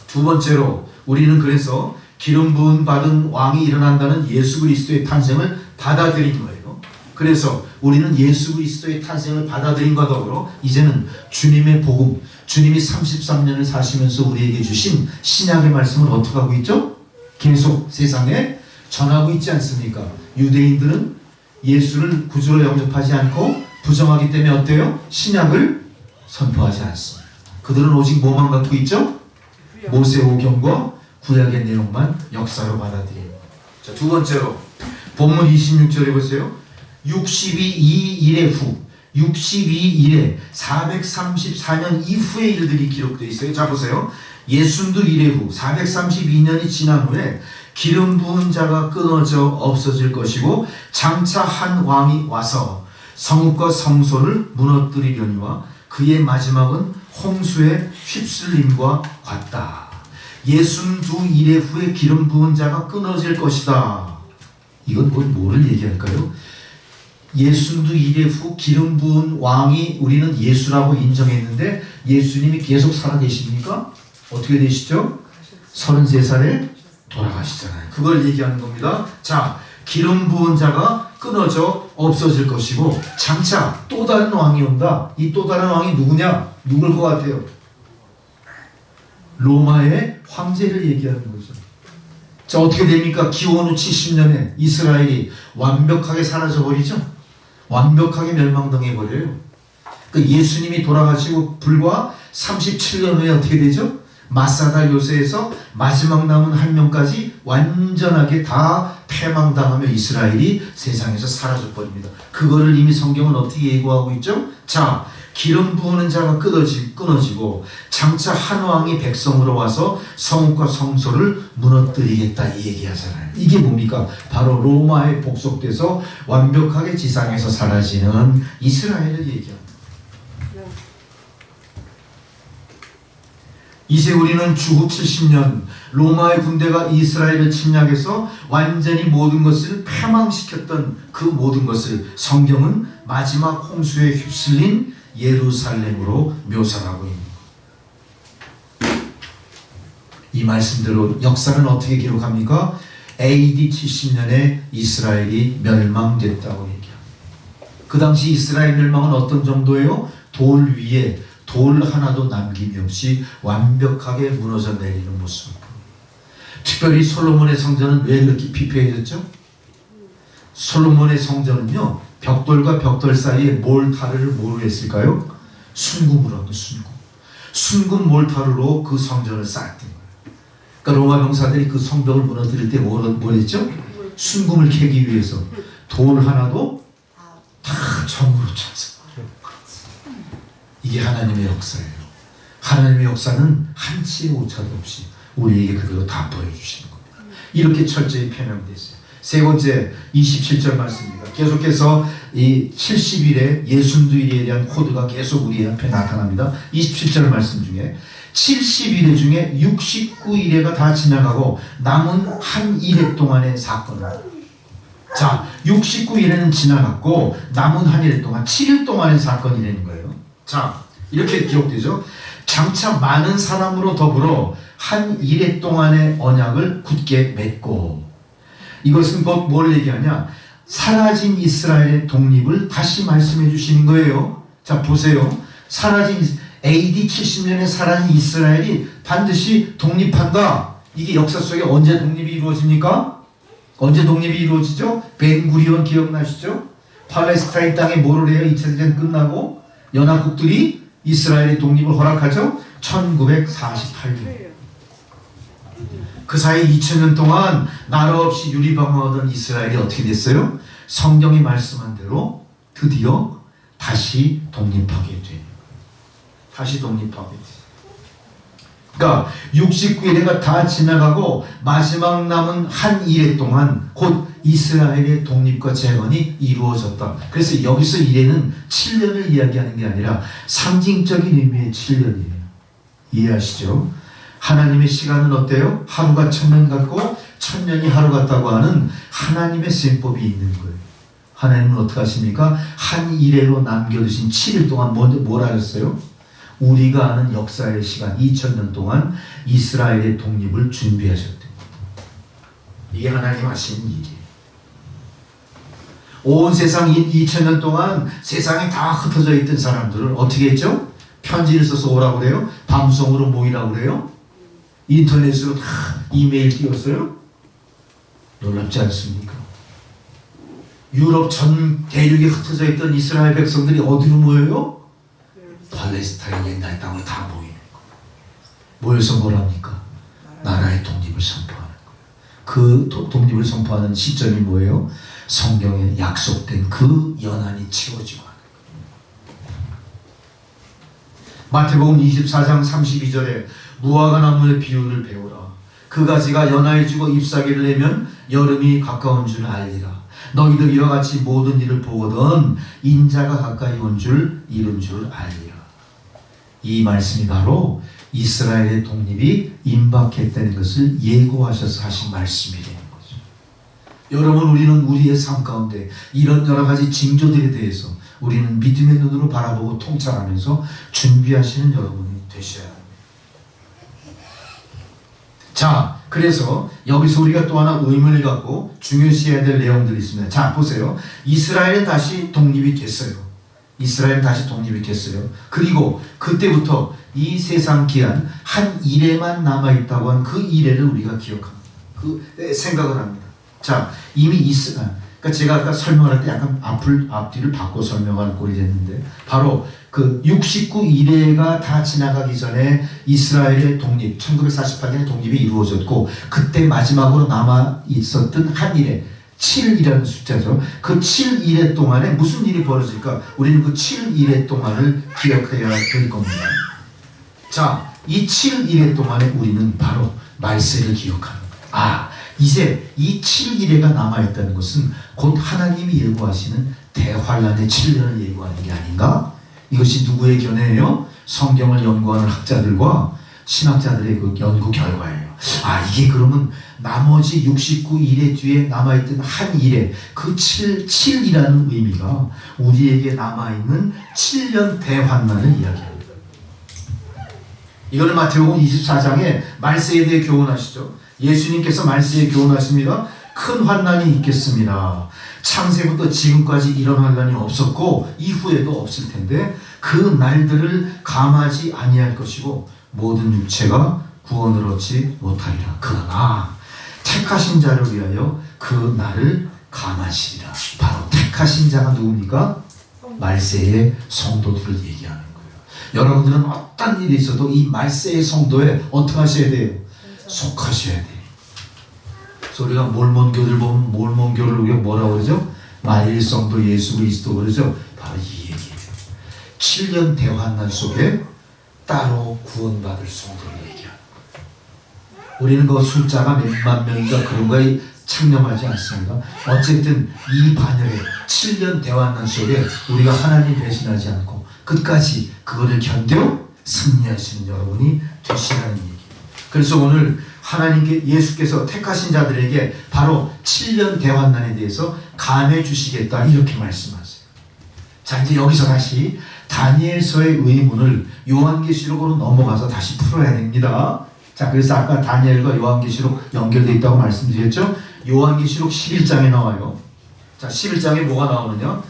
두 번째로 우리는 그래서 기름 부음 받은 왕이 일어난다는 예수 그리스도의 탄생을 받아들인 거예요. 그래서 우리는 예수 그리스도의 탄생을 받아들인과 더불어 이제는 주님의 복음, 주님이 33년을 사시면서 우리에게 주신 신약의 말씀을 어떻게 하고 있죠? 계속 세상에 전하고 있지 않습니까? 유대인들은 예수를 구주로 영접하지 않고 부정하기 때문에 어때요? 신약을 선포하지 않습니다. 그들은 오직 뭐만 갖고 있죠? 모세오경과 구약의 내용만 역사로 받아들입니다. 자, 두 번째로 본문 26절에 보세요. 62일의 후, 62일에 434년 이후의 일들이 기록되어 있어요. 자, 보세요. 62일의 후 432년이 지난 후에 기름 부은 자가 끊어져 없어질 것이고 장차 한 왕이 와서 성읍과 성소를 무너뜨리려니와 그의 마지막은 홍수의 휩쓸림과 같다. 62일의 후에 기름 부은 자가 끊어질 것이다. 이건 뭐를 얘기할까요? 62일의 후 기름 부은 왕이 우리는 예수라고 인정했는데 예수님이 계속 살아계십니까? 어떻게 되시죠? 33살에 돌아가시잖아요. 그걸 얘기하는 겁니다. 자, 기름 부은 자가 끊어져 없어질 것이고 장차 또 다른 왕이 온다. 이 또 다른 왕이 누구냐? 누굴 것 같아요? 로마의 황제를 얘기하는 거죠. 자, 어떻게 됩니까? 기원 후 70년에 이스라엘이 완벽하게 사라져버리죠. 완벽하게 멸망당해버려요. 그 예수님이 돌아가시고 불과 37년 후에 어떻게 되죠? 마사다 요새에서 마지막 남은 한 명까지 완전하게 다 패망당하며 이스라엘이 세상에서 사라져버립니다. 그거를 이미 성경은 어떻게 예고하고 있죠? 자, 기름 부으는 자가 끊어지고 장차 한 왕이 백성으로 와서 성읍과 성소를 무너뜨리겠다 이 얘기하잖아요. 이게 뭡니까? 바로 로마에 복속돼서 완벽하게 지상에서 사라지는 이스라엘을 얘기합니다. 이제 우리는 주후 70년 로마의 군대가 이스라엘을 침략해서 완전히 모든 것을 패망시켰던 그 모든 것을 성경은 마지막 홍수에 휩쓸린 예루살렘으로 묘사하고 있는 거예요. 이 말씀대로 역사는 어떻게 기록합니까? AD 70년에 이스라엘이 멸망됐다고 얘기합니다. 그 당시 이스라엘 멸망은 어떤 정도예요? 돌 위에 돌 하나도 남김이 없이 완벽하게 무너져 내리는 모습. 특별히 솔로몬의 성전은 왜 그렇게 피폐해졌죠? 솔로몬의 성전은요, 벽돌과 벽돌 사이에 몰타르를 뭐로 했을까요? 순금으로 한 거예요. 순금 몰타르로 그 성전을 쌓았던 거예요. 그러니까 로마 병사들이 그 성벽을 무너뜨릴 때 뭘 했죠? 순금을 캐기 위해서 돌 하나도 다 정으로 쳤어요. 이게 하나님의 역사예요. 하나님의 역사는 한치의 오차도 없이 우리에게 그대로 다 보여주시는 겁니다. 이렇게 철저히 표명됐어요. 세 번째 27절 말씀입니다. 계속해서 이 70일의 예순두일에 대한 코드가 계속 우리 앞에 나타납니다. 27절 말씀 중에 70일 중에 69일에가 다 지나가고 남은 한 일해 동안의 사건입니다. 자, 69일에는 지나갔고 남은 한 일해 동안 7일 동안의 사건이라는 거예요. 자, 이렇게 기록되죠. 장차 많은 사람으로 더불어 한 일해 동안의 언약을 굳게 맺고, 이것은 곧 뭘 얘기하냐? 사라진 이스라엘의 독립을 다시 말씀해 주시는 거예요. 자, 보세요. AD 70년에 사라진 이스라엘이 반드시 독립한다. 이게 역사 속에 언제 독립이 이루어집니까? 언제 독립이 이루어지죠? 벤구리온 기억나시죠? 팔레스타인 땅에 뭐를 해요? 2차 대전 끝나고 연합국들이 이스라엘의 독립을 허락하죠? 1948년. 그 사이 2000년 동안 나라 없이 유리방어하던 이스라엘이 어떻게 됐어요? 성경이 말씀한 대로 드디어 다시 독립하게 돼요. 다시 독립하게 돼요. 그러니까 69일에가 다 지나가고 마지막 남은 한 일해 동안 곧 이스라엘의 독립과 재건이 이루어졌다. 그래서 여기서 일해는 7년을 이야기하는 게 아니라 상징적인 의미의 7년이에요. 이해하시죠? 하나님의 시간은 어때요? 하루가 1000년 같고 1000년이 하루 같다고 하는 하나님의 셈법이 있는 거예요. 하나님은 어떻게 하십니까? 한 일해로 남겨두신 7일 동안 뭘 하셨어요? 우리가 아는 역사의 시간 2000년 동안 이스라엘의 독립을 준비하셨대요. 이게 하나님 하시는 일이에요. 온 세상 2000년 동안 세상에 다 흩어져 있던 사람들을 어떻게 했죠? 편지를 써서 오라고 그래요? 밤송으로 모이라고 그래요? 인터넷으로 다 이메일 띄웠어요? 놀랍지 않습니까? 유럽 전 대륙에 흩어져 있던 이스라엘 백성들이 어디로 모여요? 팔레스타인 옛날 땅으로 다 모이는 거예요. 모여서 뭘 합니까? 나라의 독립을 선포하는 거예요. 그 독립을 선포하는 시점이 뭐예요? 성경에 약속된 그 연한이 채워지고 하는 거예요. 마태복음 24장 32절에 무화과 나무의 비유를 배우라. 그 가지가 연하여지고 잎사귀를 내면 여름이 가까운 줄 알리라. 너희들 이와 같이 모든 일을 보거든 인자가 가까이 온 줄 이룬 줄 알리라. 이 말씀이 바로 이스라엘의 독립이 임박했다는 것을 예고하셔서 하신 말씀이 되는 거죠. 여러분, 우리는 우리의 삶 가운데 이런 여러 가지 징조들에 대해서 우리는 믿음의 눈으로 바라보고 통찰하면서 준비하시는 여러분이 되셔야 합니다. 자, 그래서 여기서 우리가 또 하나 의문을 갖고 중요시해야 될 내용들이 있습니다. 자, 보세요. 이스라엘은 다시 독립이 됐어요. 이스라엘은 다시 독립이 됐어요. 그리고 그때부터 이 세상 기한 한 일해만 남아있다고 한 그 일해를 우리가 기억합니다. 그 생각을 합니다. 자, 이미 그러니까 제가 아까 설명할 때 약간 앞뒤를 바꿔 설명할 꼴이 됐는데, 바로 그 69일회가 다 지나가기 전에 이스라엘의 독립, 1948년에 독립이 이루어졌고, 그때 마지막으로 남아 있었던 한 일회, 7이라는 숫자죠. 그 7일의 동안에 무슨 일이 벌어질까? 우리는 그 7일의 동안을 기억해야 될 겁니다. 자, 이 7일의 동안에 우리는 바로 말세를 기억하는 거예요. 이제 이 7일에가 남아있다는 것은 곧 하나님이 예고하시는 대환란의 7년을 예고하는 게 아닌가? 이것이 누구의 견해예요? 성경을 연구하는 학자들과 신학자들의 그 연구 결과예요. 이게 그러면 나머지 69일의 뒤에 남아있던 한 일에 그 7이라는 의미가 우리에게 남아있는 7년 대환란을 이야기합니다. 이거는 마태복음 24장에 말세에 대해 교훈하시죠. 예수님께서 말세에 교훈하십니다. 큰 환난이 있겠습니다. 창세부터 지금까지 이런 환난이 없었고 이후에도 없을 텐데 그 날들을 감하지 아니할 것이고 모든 육체가 구원을 얻지 못하리라. 그러나 택하신 자를 위하여 그 날을 감하시리라. 바로 택하신 자가 누굽니까? 말세의 성도들을 얘기하는 거예요. 여러분들은 어떤 일이 있어도 이 말세의 성도에 어떻게 하셔야 돼요? 속하셔야 돼요. 그래서 우리가 몰몬교를 보면 몰몬교를 우리가 뭐라고 그러죠? 만일성도 예수 그리스도 그러죠? 바로 이 얘기예요. 7년 대환난 속에 따로 구원받을 성도를 얘기합니다. 우리는 그 숫자가 몇만 명인가 그런 거에 창념하지 않습니다. 어쨌든 이 반열에 7년 대환난 속에 우리가 하나님 배신하지 않고 끝까지 그거를 견뎌 승리하시는 여러분이 되시라는 얘기예요. 그래서 오늘 하나님께 예수께서 택하신 자들에게 바로 7년 대환난에 대해서 감해 주시겠다 이렇게 말씀하세요. 자, 이제 여기서 다시 다니엘서의 의문을 요한계시록으로 넘어가서 다시 풀어야 됩니다. 자, 그래서 아까 다니엘과 요한계시록 연결되어 있다고 말씀드렸죠. 요한계시록 11장에 나와요. 자, 11장에 뭐가 나오느냐?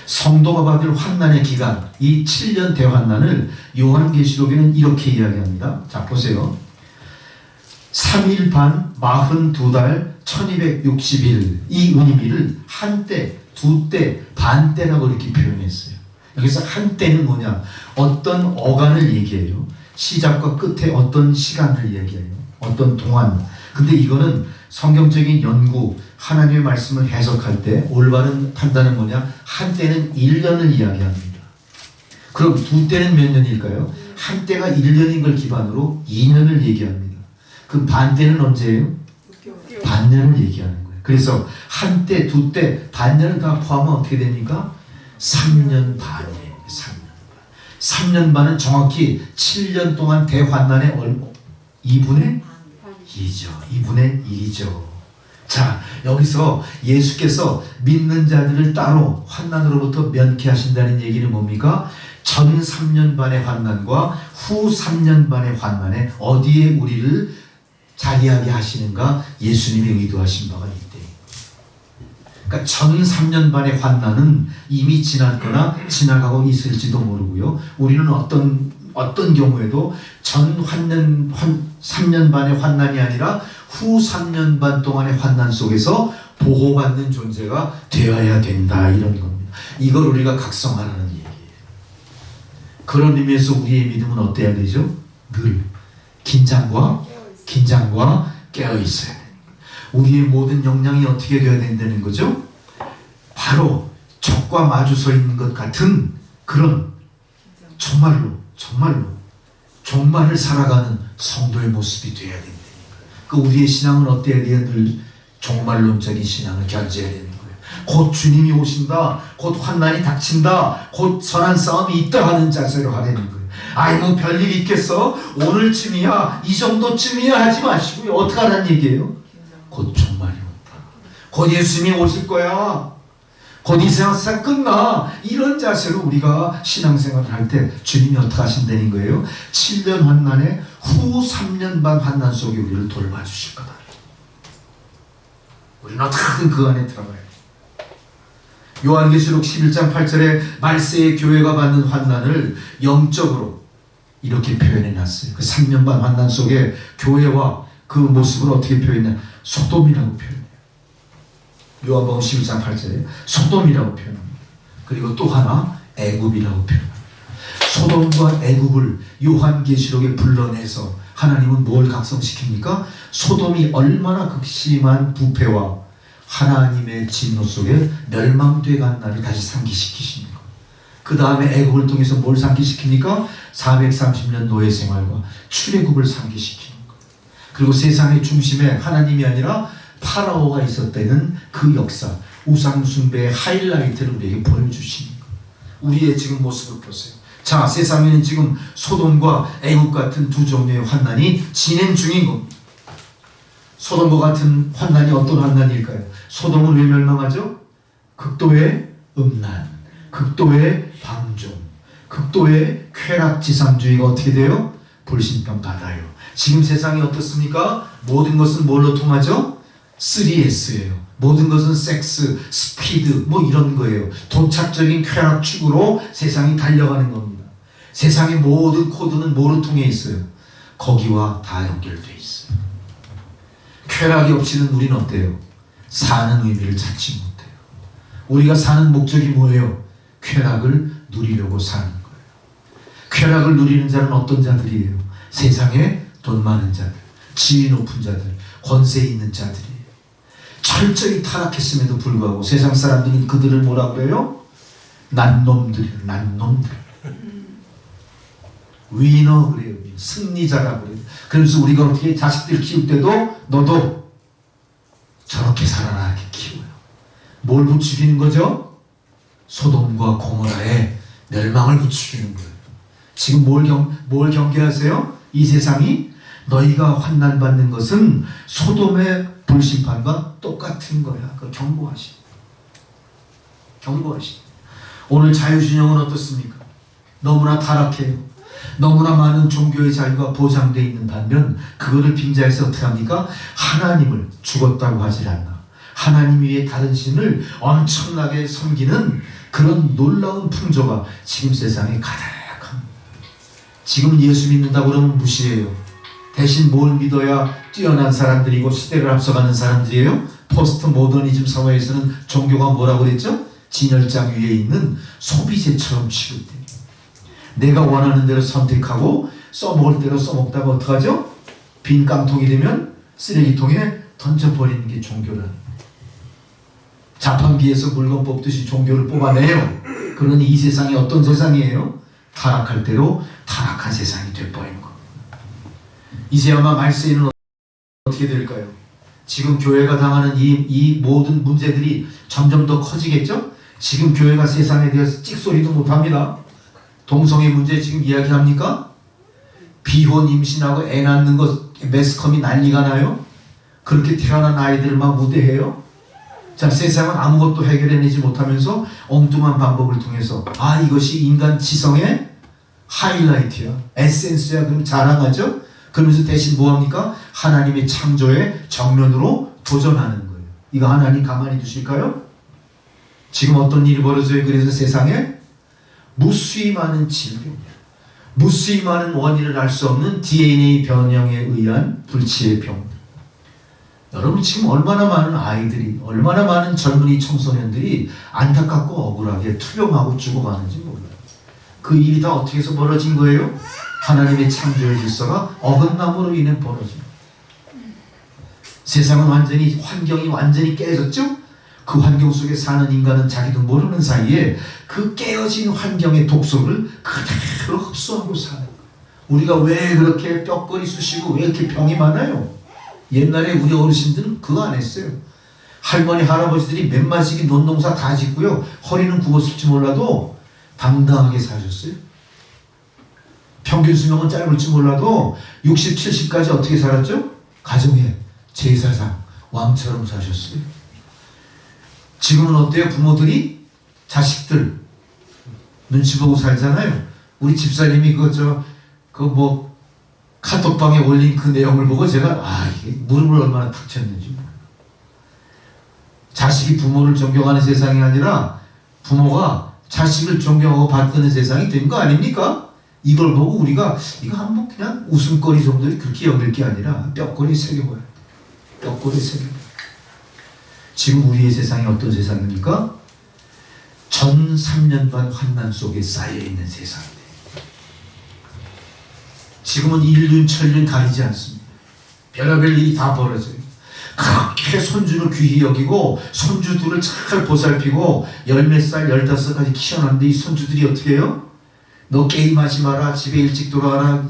성도가 받을 환난의 기간, 이 7년 대환난을 요한계시록에는 이렇게 이야기합니다. 자, 보세요. 3일 반 42달 1260일 이 의미를 한때, 두때, 반때라고 이렇게 표현했어요. 여기서 한때는 뭐냐? 어떤 어간을 얘기해요. 시작과 끝에 어떤 시간을 얘기해요. 어떤 동안. 근데 이거는 성경적인 연구, 하나님의 말씀을 해석할 때 올바른 판단은 뭐냐? 한때는 1년을 이야기합니다. 그럼 두 때는 몇 년일까요? 한때가 1년인 걸 기반으로 2년을 얘기합니다. 그럼 반때는 언제예요? 반년을 얘기하는 거예요. 그래서 한때, 두때, 반년을 다 포함하면 어떻게 됩니까? 3년 반이에요. 3년 반은 정확히 7년 동안 대환난의 2분의 2죠. 2분의 1이죠. 자, 여기서 예수께서 믿는 자들을 따로 환난으로부터 면케하신다는 얘기는 뭡니까? 전 3년 반의 환난과 후 3년 반의 환난에 어디에 우리를 자리하게 하시는가? 예수님이 의도하신 바가 있대. 그러니까 전 3년 반의 환난은 이미 지났거나 지나가고 있을지도 모르고요. 우리는 어떤 경우에도 전 3년 반의 환난이 아니라 후 3년 반 동안의 환난 속에서 보호받는 존재가 되어야 된다 이런 겁니다. 이걸 우리가 각성하라는 얘기예요. 그런 의미에서 우리의 믿음은 어때야 되죠? 늘 긴장과 깨어 있어야 돼요. 우리의 모든 역량이 어떻게 되어야 된다는 거죠? 바로 적과 마주 서 있는 것 같은 그런 정말로 종말을 살아가는 성도의 모습이 되어야 된다는 거예요. 그 우리의 신앙은 어때야 돼요? 늘 종말론적인 신앙을 견지해야 되는 거예요. 곧 주님이 오신다, 곧 환난이 닥친다, 곧 선한 싸움이 있다 하는 자세로 하려는 거예요. 아이 뭐 별일 있겠어? 오늘쯤이야, 이 정도쯤이야 하지 마시고요. 어떻게 하라는 얘기예요? 곧 종말이 온다. 곧 예수님이 오실 거야. 곧 이 세상 끝나. 이런 자세로 우리가 신앙생활을 할 때 주님이 어떻게 하신다는 거예요? 7년 환난에 후 3년 반 환난 속에 우리를 돌봐주실 거다. 우리는 어떻게든 그 안에 들어가야 돼. 요한계시록 11장 8절에 말세의 교회가 받는 환난을 영적으로 이렇게 표현해놨어요. 그 3년 반 환난 속에 교회와 그 모습을 어떻게 표현해요? 소돔이라고 표현해요. 요한복음 11장 8절에 소돔이라고 표현합니다. 그리고 또 하나 애굽이라고 표현합니다. 소돔과 애굽을 요한계시록에 불러내서 하나님은 뭘 각성시킵니까? 소돔이 얼마나 극심한 부패와 하나님의 진노 속에 멸망돼 간 나를 다시 상기시키십니다. 그 다음에 애국을 통해서 뭘 상기시킵니까? 430년 노예 생활과 출애굽을 상기시키는 것. 그리고 세상의 중심에 하나님이 아니라 파라오가 있었다는 그 역사, 우상 숭배의 하이라이트를 우리에게 보여주시는 것. 우리의 지금 모습을 보세요. 자, 세상에는 지금 소돔과 애국 같은 두 종류의 환난이 진행 중인 겁니다. 소돔과 같은 환난이 어떤 환난일까요? 소돔은 왜 멸망하죠? 극도의 음란, 극도의 방종, 극도의 쾌락지상주의가 어떻게 돼요? 불신병 받아요. 지금 세상이 어떻습니까? 모든 것은 뭘로 통하죠? 3S예요. 모든 것은 섹스, 스피드 뭐 이런 거예요. 도착적인 쾌락 축으로 세상이 달려가는 겁니다. 세상의 모든 코드는 뭐로 통해 있어요? 거기와 다 연결되어 있어요. 쾌락이 없이는 우리는 어때요? 사는 의미를 찾지 못해요. 우리가 사는 목적이 뭐예요? 쾌락을 누리려고 사는 거예요. 쾌락을 누리는 자는 어떤 자들이에요? 세상에 돈 많은 자들, 지위 높은 자들, 권세 있는 자들이에요. 철저히 타락했음에도 불구하고 세상 사람들은 그들을 뭐라 그래요? 난놈들이에요. 난놈들. 위너 그래요. 승리자라고 그래요. 그래서 우리가 어떻게 자식들 키울 때도 너도 저렇게 살아라 이렇게 키워요. 뭘 부추기는 거죠? 소돔과 고모라의 멸망을 부추기는 거예요. 지금 뭘 경계하세요? 이 세상이 너희가 환난받는 것은 소돔의 불심판과 똑같은 거야. 그걸 경고하시. 오늘 자유신영은 어떻습니까? 너무나 타락해요. 너무나 많은 종교의 자유가 보장되어 있는 반면 그거를 빙자해서 어떻게 합니까? 하나님을 죽었다고 하질 않나. 하나님 위에 다른 신을 엄청나게 섬기는 그런 놀라운 풍조가 지금 세상에 가득합니다. 지금 예수 믿는다고 그러면 무시해요. 대신 뭘 믿어야 뛰어난 사람들이고 시대를 앞서가는 사람들이에요? 포스트 모더니즘 사회에서는 종교가 뭐라고 그랬죠? 진열장 위에 있는 소비재처럼 취급돼요. 내가 원하는 대로 선택하고 써먹을 대로 써먹다가 어떡하죠? 빈 깡통이 되면 쓰레기통에 던져버리는 게 종교라는 거예요. 자판기에서 물건 뽑듯이 종교를 뽑아내요. 그러니 이 세상이 어떤 세상이에요? 타락할 대로 타락한 세상이 돼버린 겁니다. 이제 아마 말세에는 어떻게 될까요? 지금 교회가 당하는 이 모든 문제들이 점점 더 커지겠죠? 지금 교회가 세상에 대해서 찍소리도 못합니다. 동성애 문제 지금 이야기합니까? 비혼 임신하고 애 낳는 거 매스컴이 난리가 나요? 그렇게 태어난 아이들 막 무대해요? 자, 세상은 아무것도 해결해내지 못하면서 엉뚱한 방법을 통해서 이것이 인간 지성의 하이라이트야, 에센스야, 그럼 자랑하죠? 그러면서 대신 뭐합니까? 하나님의 창조의 정면으로 도전하는 거예요. 이거 하나님 가만히 두실까요? 지금 어떤 일이 벌어져요? 그래서 세상에 무수히 많은 질병, 무수히 많은 원인을 알 수 없는 DNA 변형에 의한 불치의 병. 여러분 지금 얼마나 많은 아이들이, 얼마나 많은 젊은이 청소년들이 안타깝고 억울하게 투병하고 죽어가는지 몰라요. 그 일이 다 어떻게 해서 벌어진 거예요? 하나님의 창조의 질서가 어긋남으로 인해 벌어집니다. 세상은 완전히, 환경이 완전히 깨졌죠? 그 환경 속에 사는 인간은 자기도 모르는 사이에 그 깨어진 환경의 독소를 그대로 흡수하고 사는 거예요. 우리가 왜 그렇게 뼈거리 쑤시고 왜 이렇게 병이 많아요? 옛날에 우리 어르신들은 그거 안 했어요. 할머니 할아버지들이 맨마시기 논농사 다 짓고요, 허리는 굽었을지 몰라도 당당하게 사셨어요. 평균 수명은 짧을지 몰라도 60, 70까지 어떻게 살았죠? 가정의 제사상 왕처럼 사셨어요. 지금은 어때요? 부모들이 자식들 눈치 보고 살잖아요. 우리 집사님이 카톡방에 올린 그 내용을 보고 제가 이게 무릎을 얼마나 탁 쳤는지. 자식이 부모를 존경하는 세상이 아니라 부모가 자식을 존경하고 받드는 세상이 된 거 아닙니까? 이걸 보고 우리가 이거 한번 그냥 웃음거리 정도로 그렇게 여길 게 아니라 뼈꼬리 새겨봐요. 뼈꼬리 새겨봐요. 지금 우리의 세상이 어떤 세상입니까? 전 3년간 환난 속에 쌓여있는 세상이에요. 지금은 인륜, 천륜 가리지 않습니다. 별의별 일이 다 벌어져요. 그렇게 손주를 귀히 여기고 손주 둘을 잘 보살피고 10몇 살, 15살까지 키워놨는데 이 손주들이 어떻게 해요? 너 게임하지 마라, 집에 일찍 돌아와라,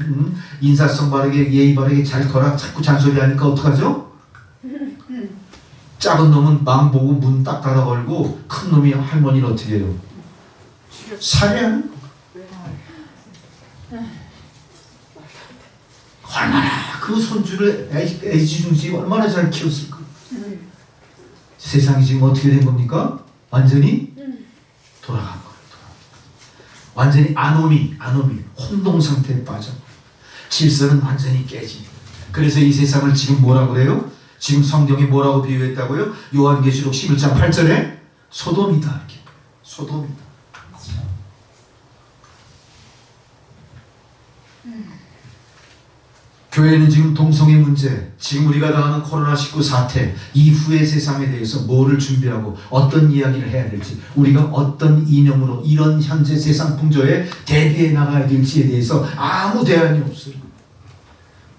인사성 바르게 예의 바르게 잘 거라 자꾸 잔소리하니까 어떡하죠? 작은 놈은 망 보고 문 딱 닫아 걸고 큰 놈이 할머니를 어떻게 해요? 살해하는 거. 얼마나 그 손주를 애지중지 얼마나 잘 키웠을까. 세상이 지금 어떻게 된 겁니까? 완전히 돌아간 거예요. 완전히 아노미 혼동 상태에 빠져. 질서는 완전히 깨집니다. 그래서 이 세상을 지금 뭐라고 그래요? 지금 성경이 뭐라고 비유했다고요? 요한계시록 11장 8절에 소돔이다. 이렇게. 소돔이다. 교회는 지금 동성애 문제, 지금 우리가 당하는 코로나19 사태 이후의 세상에 대해서 뭐를 준비하고 어떤 이야기를 해야 될지, 우리가 어떤 이념으로 이런 현재 세상 풍조에 대비해 나가야 될지에 대해서 아무 대안이 없어요.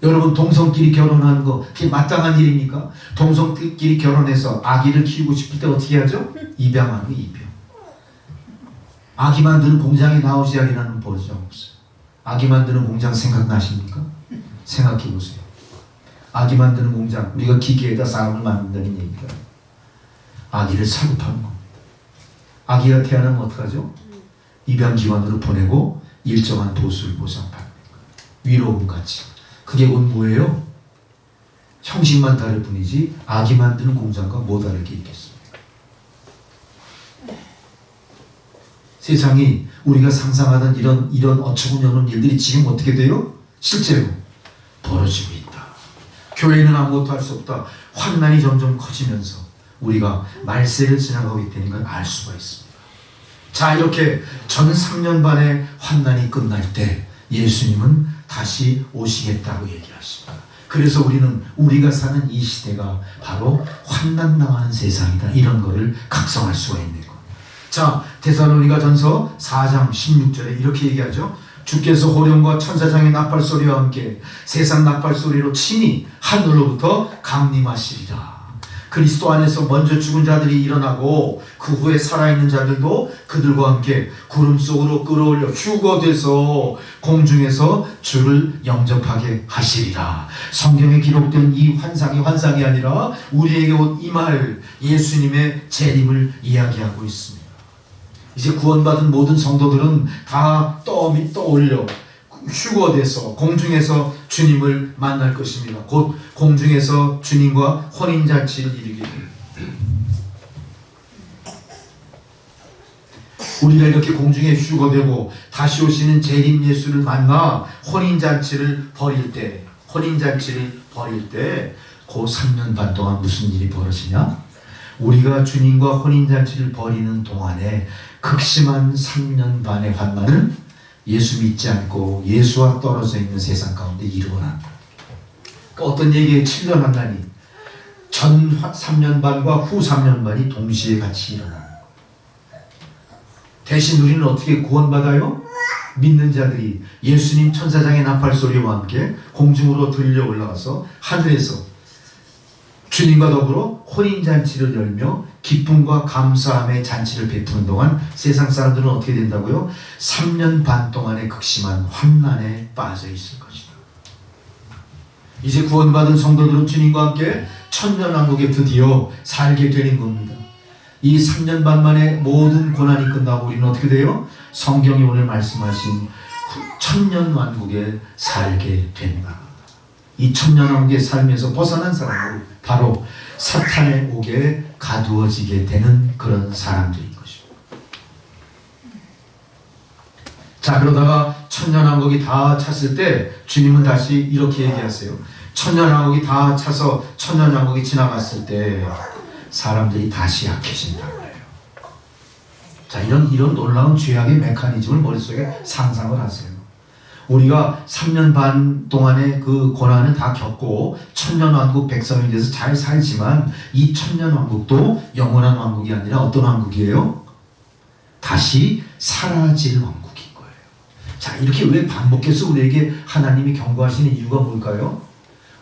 여러분, 동성끼리 결혼하는 거 그게 마땅한 일입니까? 동성끼리 결혼해서 아기를 키우고 싶을 때 어떻게 하죠? 입양하는 거, 입양. 아기 만드는 공장에 나오지 않으라는 버릇이 없어요. 아기 만드는 공장 생각나십니까? 생각해 보세요. 아기 만드는 공장, 우리가 기계에다 사람을 만든다는 얘기가 아기를 사급하는 겁니다. 아기가 태어나면 어떡하죠? 입양기관으로 보내고 일정한 도수를 보상받는 거예요. 위로금같이. 그게 곧 뭐예요? 형식만 다를 뿐이지 아기 만드는 공장과 뭐 다르게 있겠습니까? 세상이 우리가 상상하던 이런 어처구니없는 일들이 지금 어떻게 돼요? 실제로 벌어지고 있다. 교회는 아무것도 할 수 없다. 환난이 점점 커지면서 우리가 말세를 지나가고 있다는 걸 알 수가 있습니다. 자, 이렇게 전 3년 반의 환난이 끝날 때 예수님은 다시 오시겠다고 얘기하십니다. 그래서 우리는 우리가 사는 이 시대가 바로 환난 당하는 세상이다. 이런 거를 각성할 수가 있는 거예요. 자, 데살로니가전서 4장 16절에 이렇게 얘기하죠. 주께서 호령과 천사장의 나팔소리와 함께 세상 나팔소리로 친히 하늘로부터 강림하시리라. 그리스도 안에서 먼저 죽은 자들이 일어나고 그 후에 살아있는 자들도 그들과 함께 구름 속으로 끌어올려 휴거돼서 공중에서 주를 영접하게 하시리라. 성경에 기록된 이 환상이 아니라 우리에게 온 이 말, 예수님의 재림을 이야기하고 있습니다. 이제 구원받은 모든 성도들은 다 떠올려 휴거돼서 공중에서 주님을 만날 것입니다. 곧 공중에서 주님과 혼인잔치를 이루게 됩니다. 우리가 이렇게 공중에 휴거되고 다시 오시는 재림 예수를 만나 혼인잔치를 벌일 때 그 3년 반 동안 무슨 일이 벌어지냐? 우리가 주님과 혼인잔치를 벌이는 동안에 극심한 3년 반의 환난을 예수 믿지 않고 예수와 떨어져 있는 세상 가운데 일어난다. 그러니까 어떤 얘기에 7년 환난이 전 3년 반과 후 3년 반이 동시에 같이 일어나는 거예요. 대신 우리는 어떻게 구원받아요? 믿는 자들이 예수님 천사장의 나팔소리와 함께 공중으로 들려 올라가서 하늘에서 주님과 더불어 혼인잔치를 열며 기쁨과 감사함의 잔치를 베푸는 동안 세상 사람들은 어떻게 된다고요? 3년 반 동안의 극심한 환난에 빠져 있을 것이다. 이제 구원받은 성도들은 주님과 함께 천년왕국에 드디어 살게 되는 겁니다. 이 3년 반 만에 모든 고난이 끝나고 우리는 어떻게 돼요? 성경이 오늘 말씀하신 천년왕국에 살게 된다. 이 천년왕국에 살면서 벗어난 사람으로 바로 사탄의 옥에 가두어지게 되는 그런 사람들인 것입니다. 자, 그러다가 천년왕국이 다 찼을 때 주님은 다시 이렇게 얘기하세요. 천년왕국이 다 차서 천년왕국이 지나갔을 때 사람들이 다시 약해진다고 해요. 자, 이런 놀라운 죄악의 메커니즘을 머릿속에 상상을 하세요. 우리가 3년 반 동안의 그 고난을 다 겪고 천년왕국 백성이 돼서 잘 살지만 이 천년왕국도 영원한 왕국이 아니라 어떤 왕국이에요? 다시 사라질 왕국인 거예요. 자, 이렇게 왜 반복해서 우리에게 하나님이 경고하시는 이유가 뭘까요?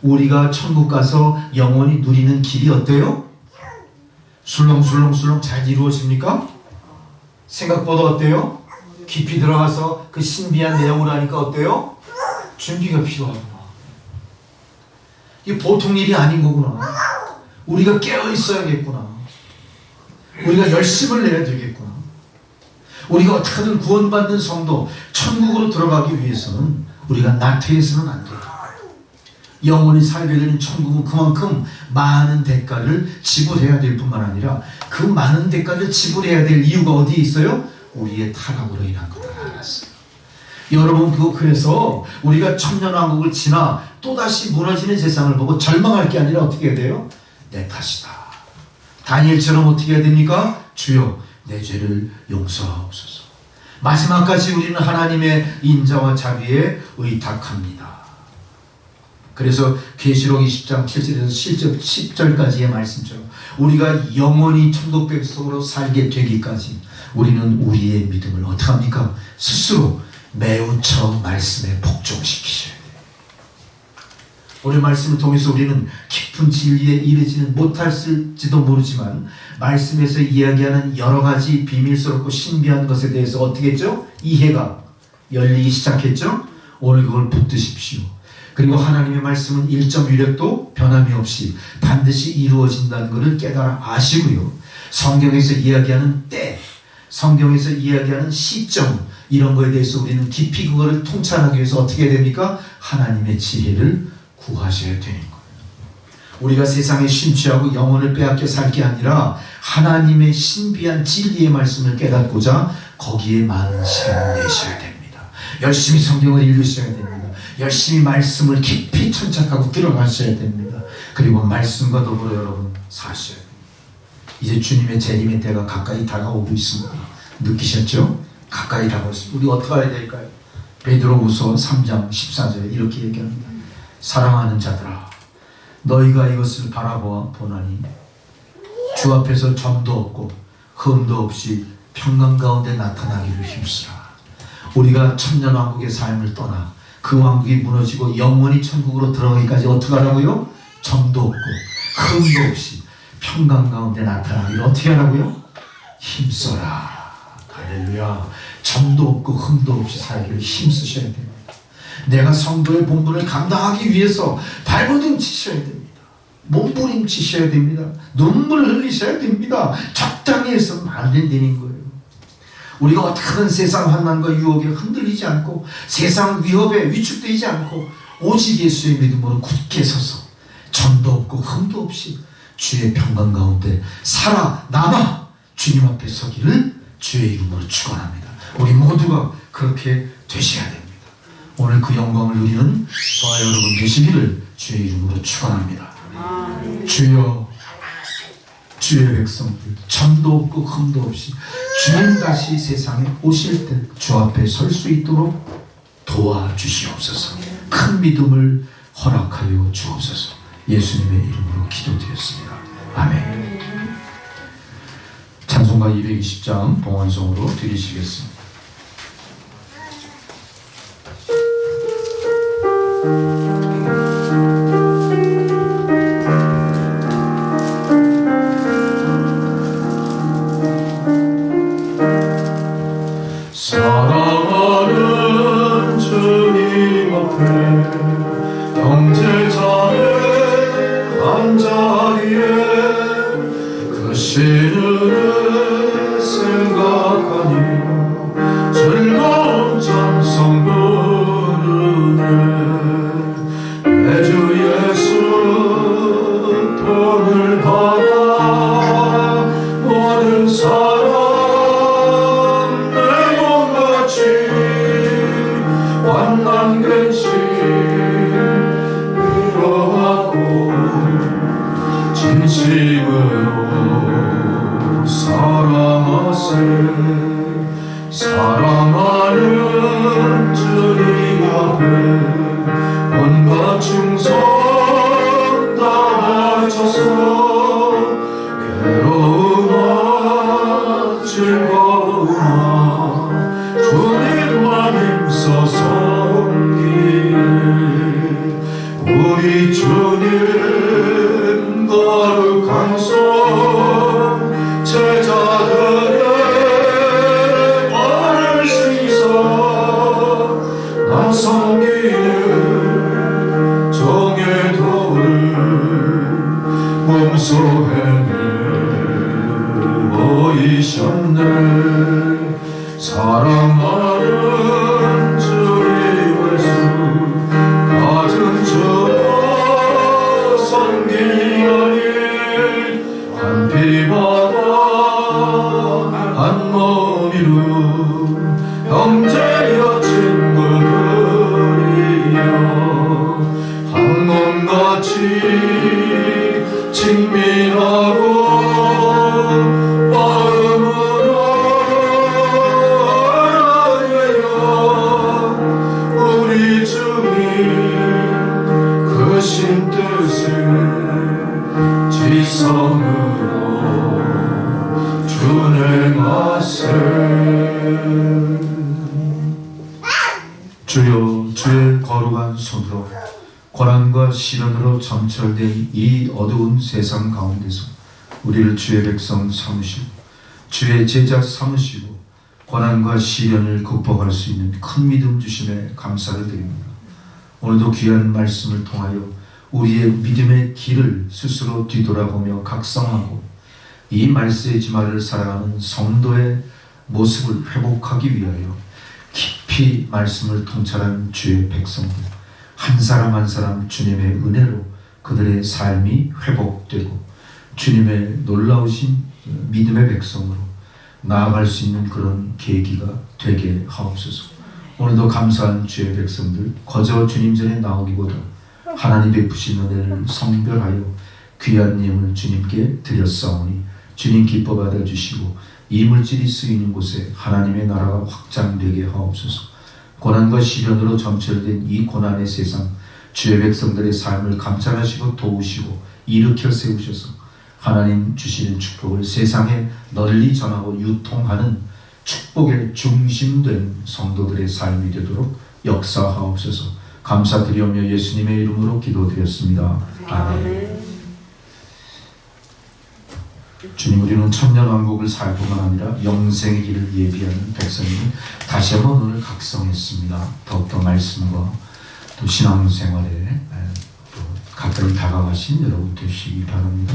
우리가 천국 가서 영원히 누리는 길이 어때요? 술렁술렁술렁 잘 이루어집니까? 생각보다 어때요? 깊이 들어가서 그 신비한 내용을 하니까 어때요? 준비가 필요하구나. 이게 보통 일이 아닌 거구나. 우리가 깨어 있어야겠구나. 우리가 열심을 내야 되겠구나. 우리가 어떻게든 구원받는 성도, 천국으로 들어가기 위해서는 우리가 나태해서는 안 돼요. 영원히 살게 되는 천국은 그만큼 많은 대가를 지불해야 될 뿐만 아니라 그 많은 대가를 지불해야 될 이유가 어디에 있어요? 우리의 타락으로 인한 것을 알았어요. 여러분, 그래서 우리가 천년왕국을 지나 또다시 무너지는 세상을 보고 절망할 게 아니라 어떻게 해야 돼요? 내 탓이다. 다니엘처럼 어떻게 해야 됩니까? 주여, 내 죄를 용서하옵소서. 마지막까지 우리는 하나님의 인자와 자비에 의탁합니다. 그래서 계시록 20장 7절에서 10절까지의 말씀처럼 우리가 영원히 천국 백성으로 살게 되기까지 우리는 우리의 믿음을 어떻게 합니까? 스스로 매우쳐 말씀에 복종시키셔야 돼요. 오늘 말씀을 통해서 우리는 깊은 진리에 이르지는 못할지도 모르지만 말씀에서 이야기하는 여러 가지 비밀스럽고 신비한 것에 대해서 어떻게 했죠? 이해가 열리기 시작했죠? 오늘 그걸 붙드십시오. 그리고 하나님의 말씀은 일점 유력도 변함이 없이 반드시 이루어진다는 것을 깨달아 아시고요. 성경에서 이야기하는 때, 성경에서 이야기하는 시점, 이런 거에 대해서 우리는 깊이 그거를 통찰하기 위해서 어떻게 해야 됩니까? 하나님의 지혜를 구하셔야 되는 거예요. 우리가 세상에 심취하고 영혼을 빼앗겨 살 게 아니라 하나님의 신비한 진리의 말씀을 깨닫고자 거기에 많은 시간을 내셔야 됩니다. 열심히 성경을 읽으셔야 됩니다. 열심히 말씀을 깊이 천착하고 들어가셔야 됩니다. 그리고 말씀과 더불어 여러분 사셔야 됩니다. 이제 주님의 재림의 때가 가까이 다가오고 있습니다. 느끼셨죠? 가까이 다가오고 있습니다. 우리 어떻게 해야 될까요? 베드로후서 3장 14절에 이렇게 얘기합니다. 사랑하는 자들아, 너희가 이것을 바라보나니 주 앞에서 점도 없고 흠도 없이 평강 가운데 나타나기를 힘쓰라. 우리가 천년왕국의 삶을 떠나 그 왕국이 무너지고 영원히 천국으로 들어가기까지 어떻게 하라고요? 점도 없고 흠도 없이 평강 가운데 나타나기를 어떻게 하라고요? 힘써라. 할렐루야. 점도 없고 흠도 없이 살기를 힘쓰셔야 됩니다. 내가 성도의 본분을 감당하기 위해서 발버둥 치셔야 됩니다. 몸부림치셔야 됩니다. 눈물을 흘리셔야 됩니다. 적당히 해서는 안 된다는 거예요. 우리가 어떻게든 세상 환난과 유혹에 흔들리지 않고 세상 위협에 위축되지 않고 오직 예수의 믿음으로 굳게 서서 점도 없고 흠도 없이 주의 평강 가운데 살아남아 주님 앞에 서기를 주의 이름으로 축원합니다. 우리 모두가 그렇게 되셔야 됩니다. 오늘 그 영광을 누리는 저와 여러분 되시기를 주의 이름으로 축원합니다. 주여, 주의 백성들 점도 없고 흠도 없이 주님 다시 세상에 오실 때 주 앞에 설 수 있도록 도와주시옵소서. 큰 믿음을 허락하여 주옵소서. 예수님의 이름으로 기도드렸습니다. 아멘. 찬송가 220장 봉헌송으로 드리시겠습니다. 사랑하는 주님 앞에 형제자매 한자리에 그 시를 생각하니 즐거운 찬송 부르네. 내 주 예수 돈을 받아 모든 사람 완난 근심 위로하고 진심으로 사랑하세. 사랑하는 주님 앞에 온갖 충성 다 바쳐서 괴로우나 즐거우나 주님만 힘써 섬기네. 우리 주님 거룩한 손 제자들의 발을 씻어 나 섬기는 정의 도를 몸소 해내보이셨네. 사랑하는 주님의 수 가진 저 섬기나니 한 피바다 한 몸이루 형제여 친구들이여 한 몸같이 친밀하고 마음으로 하나여 우리 주님 크신 뜻을 지성으로 준행하세. 주여, 주의 거룩한 손으로 고난과 시련으로 점철된 이 어두운 세상 가운데서 우리를 주의 백성 삼으시고 주의 제자 삼으시고 고난과 시련을 극복할 수 있는 큰 믿음 주심에 감사를 드립니다. 오늘도 귀한 말씀을 통하여 우리의 믿음의 길을 스스로 뒤돌아보며 각성하고 이 말세의 지마를 살아가는 성도의 모습을 회복하기 위하여 깊이 말씀을 통찰한 주의 백성들 한 사람 한 사람 주님의 은혜로 그들의 삶이 회복되고 주님의 놀라우신 믿음의 백성으로 나아갈 수 있는 그런 계기가 되게 하옵소서. 오늘도 감사한 주의 백성들 거저 주님 전에 나오기보다 하나님 베푸신 은혜를 성별하여 귀한 예물 주님께 드렸사오니 주님 기뻐 받아주시고 이 물질이 쓰이는 곳에 하나님의 나라가 확장되게 하옵소서. 고난과 시련으로 점철된 이 고난의 세상 주의 백성들의 삶을 감찰하시고 도우시고 일으켜 세우셔서 하나님 주시는 축복을 세상에 널리 전하고 유통하는 축복의 중심된 성도들의 삶이 되도록 역사하옵소서. 감사드리오며 예수님의 이름으로 기도드렸습니다. 아멘. 주님, 우리는 천년왕국을 살 뿐만 아니라 영생의 길을 예비하는 백성이 다시 한번 오늘 각성했습니다. 더욱더 말씀과 또 신앙생활에 또 가까이 다가가신 여러분 되시기 바랍니다.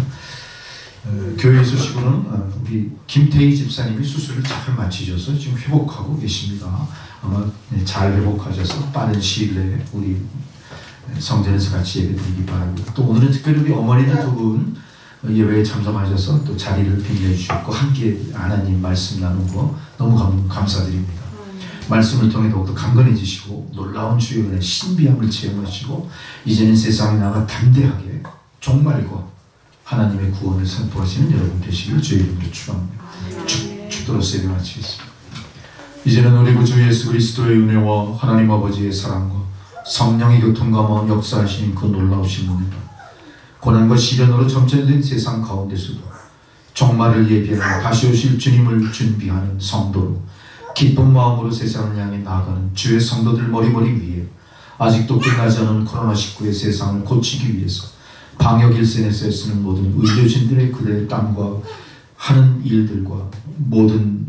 교회에 소식으로는 우리 김태희 집사님이 수술을 잘 마치셔서 지금 회복하고 계십니다. 아마 잘 회복하셔서 빠른 시일 내에 우리 성전에서 같이 예배드리기 바랍니다. 또 오늘은 특별히 우리 어머니들 두 분 예배에 참석하셔서 또 자리를 빛내주셨고 함께 하나님 말씀 나누고 너무 감사드립니다. 말씀을 통해 더욱더 강건해지시고 놀라운 주의 은혜 신비함을 체험하시고 이제는 세상에 나가 담대하게 종말과 하나님의 구원을 선포하시는 여러분 되시기를 주의 이름으로 축원합니다. 축도로서 예배 마치겠습니다. 이제는 우리 구주 예수 그리스도의 은혜와 하나님 아버지의 사랑과 성령의 교통감화 역사하시는 그 놀라우신 은혜가 고난과 시련으로 점철된 세상 가운데서도 종말을 예비하여 다시 오실 주님을 준비하는 성도로 기쁜 마음으로 세상을 향해 나아가는 주의 성도들 머리머리 위에 아직도 끝나지 않은 코로나19의 세상을 고치기 위해서 방역 일선에서 쓰는 모든 의료진들의 그들의 땀과 하는 일들과 모든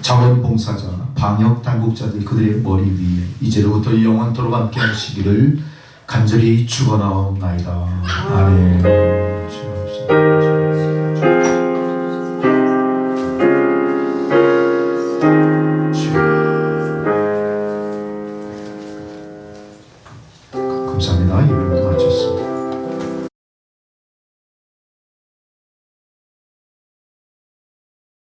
자원봉사자, 방역 당국자들 그들의 머리 위에 이제로부터 영원토록 함께 하시기를 간절히 축원하옵나이다. 아멘. 감사합니다. 예배도 마쳤습니다.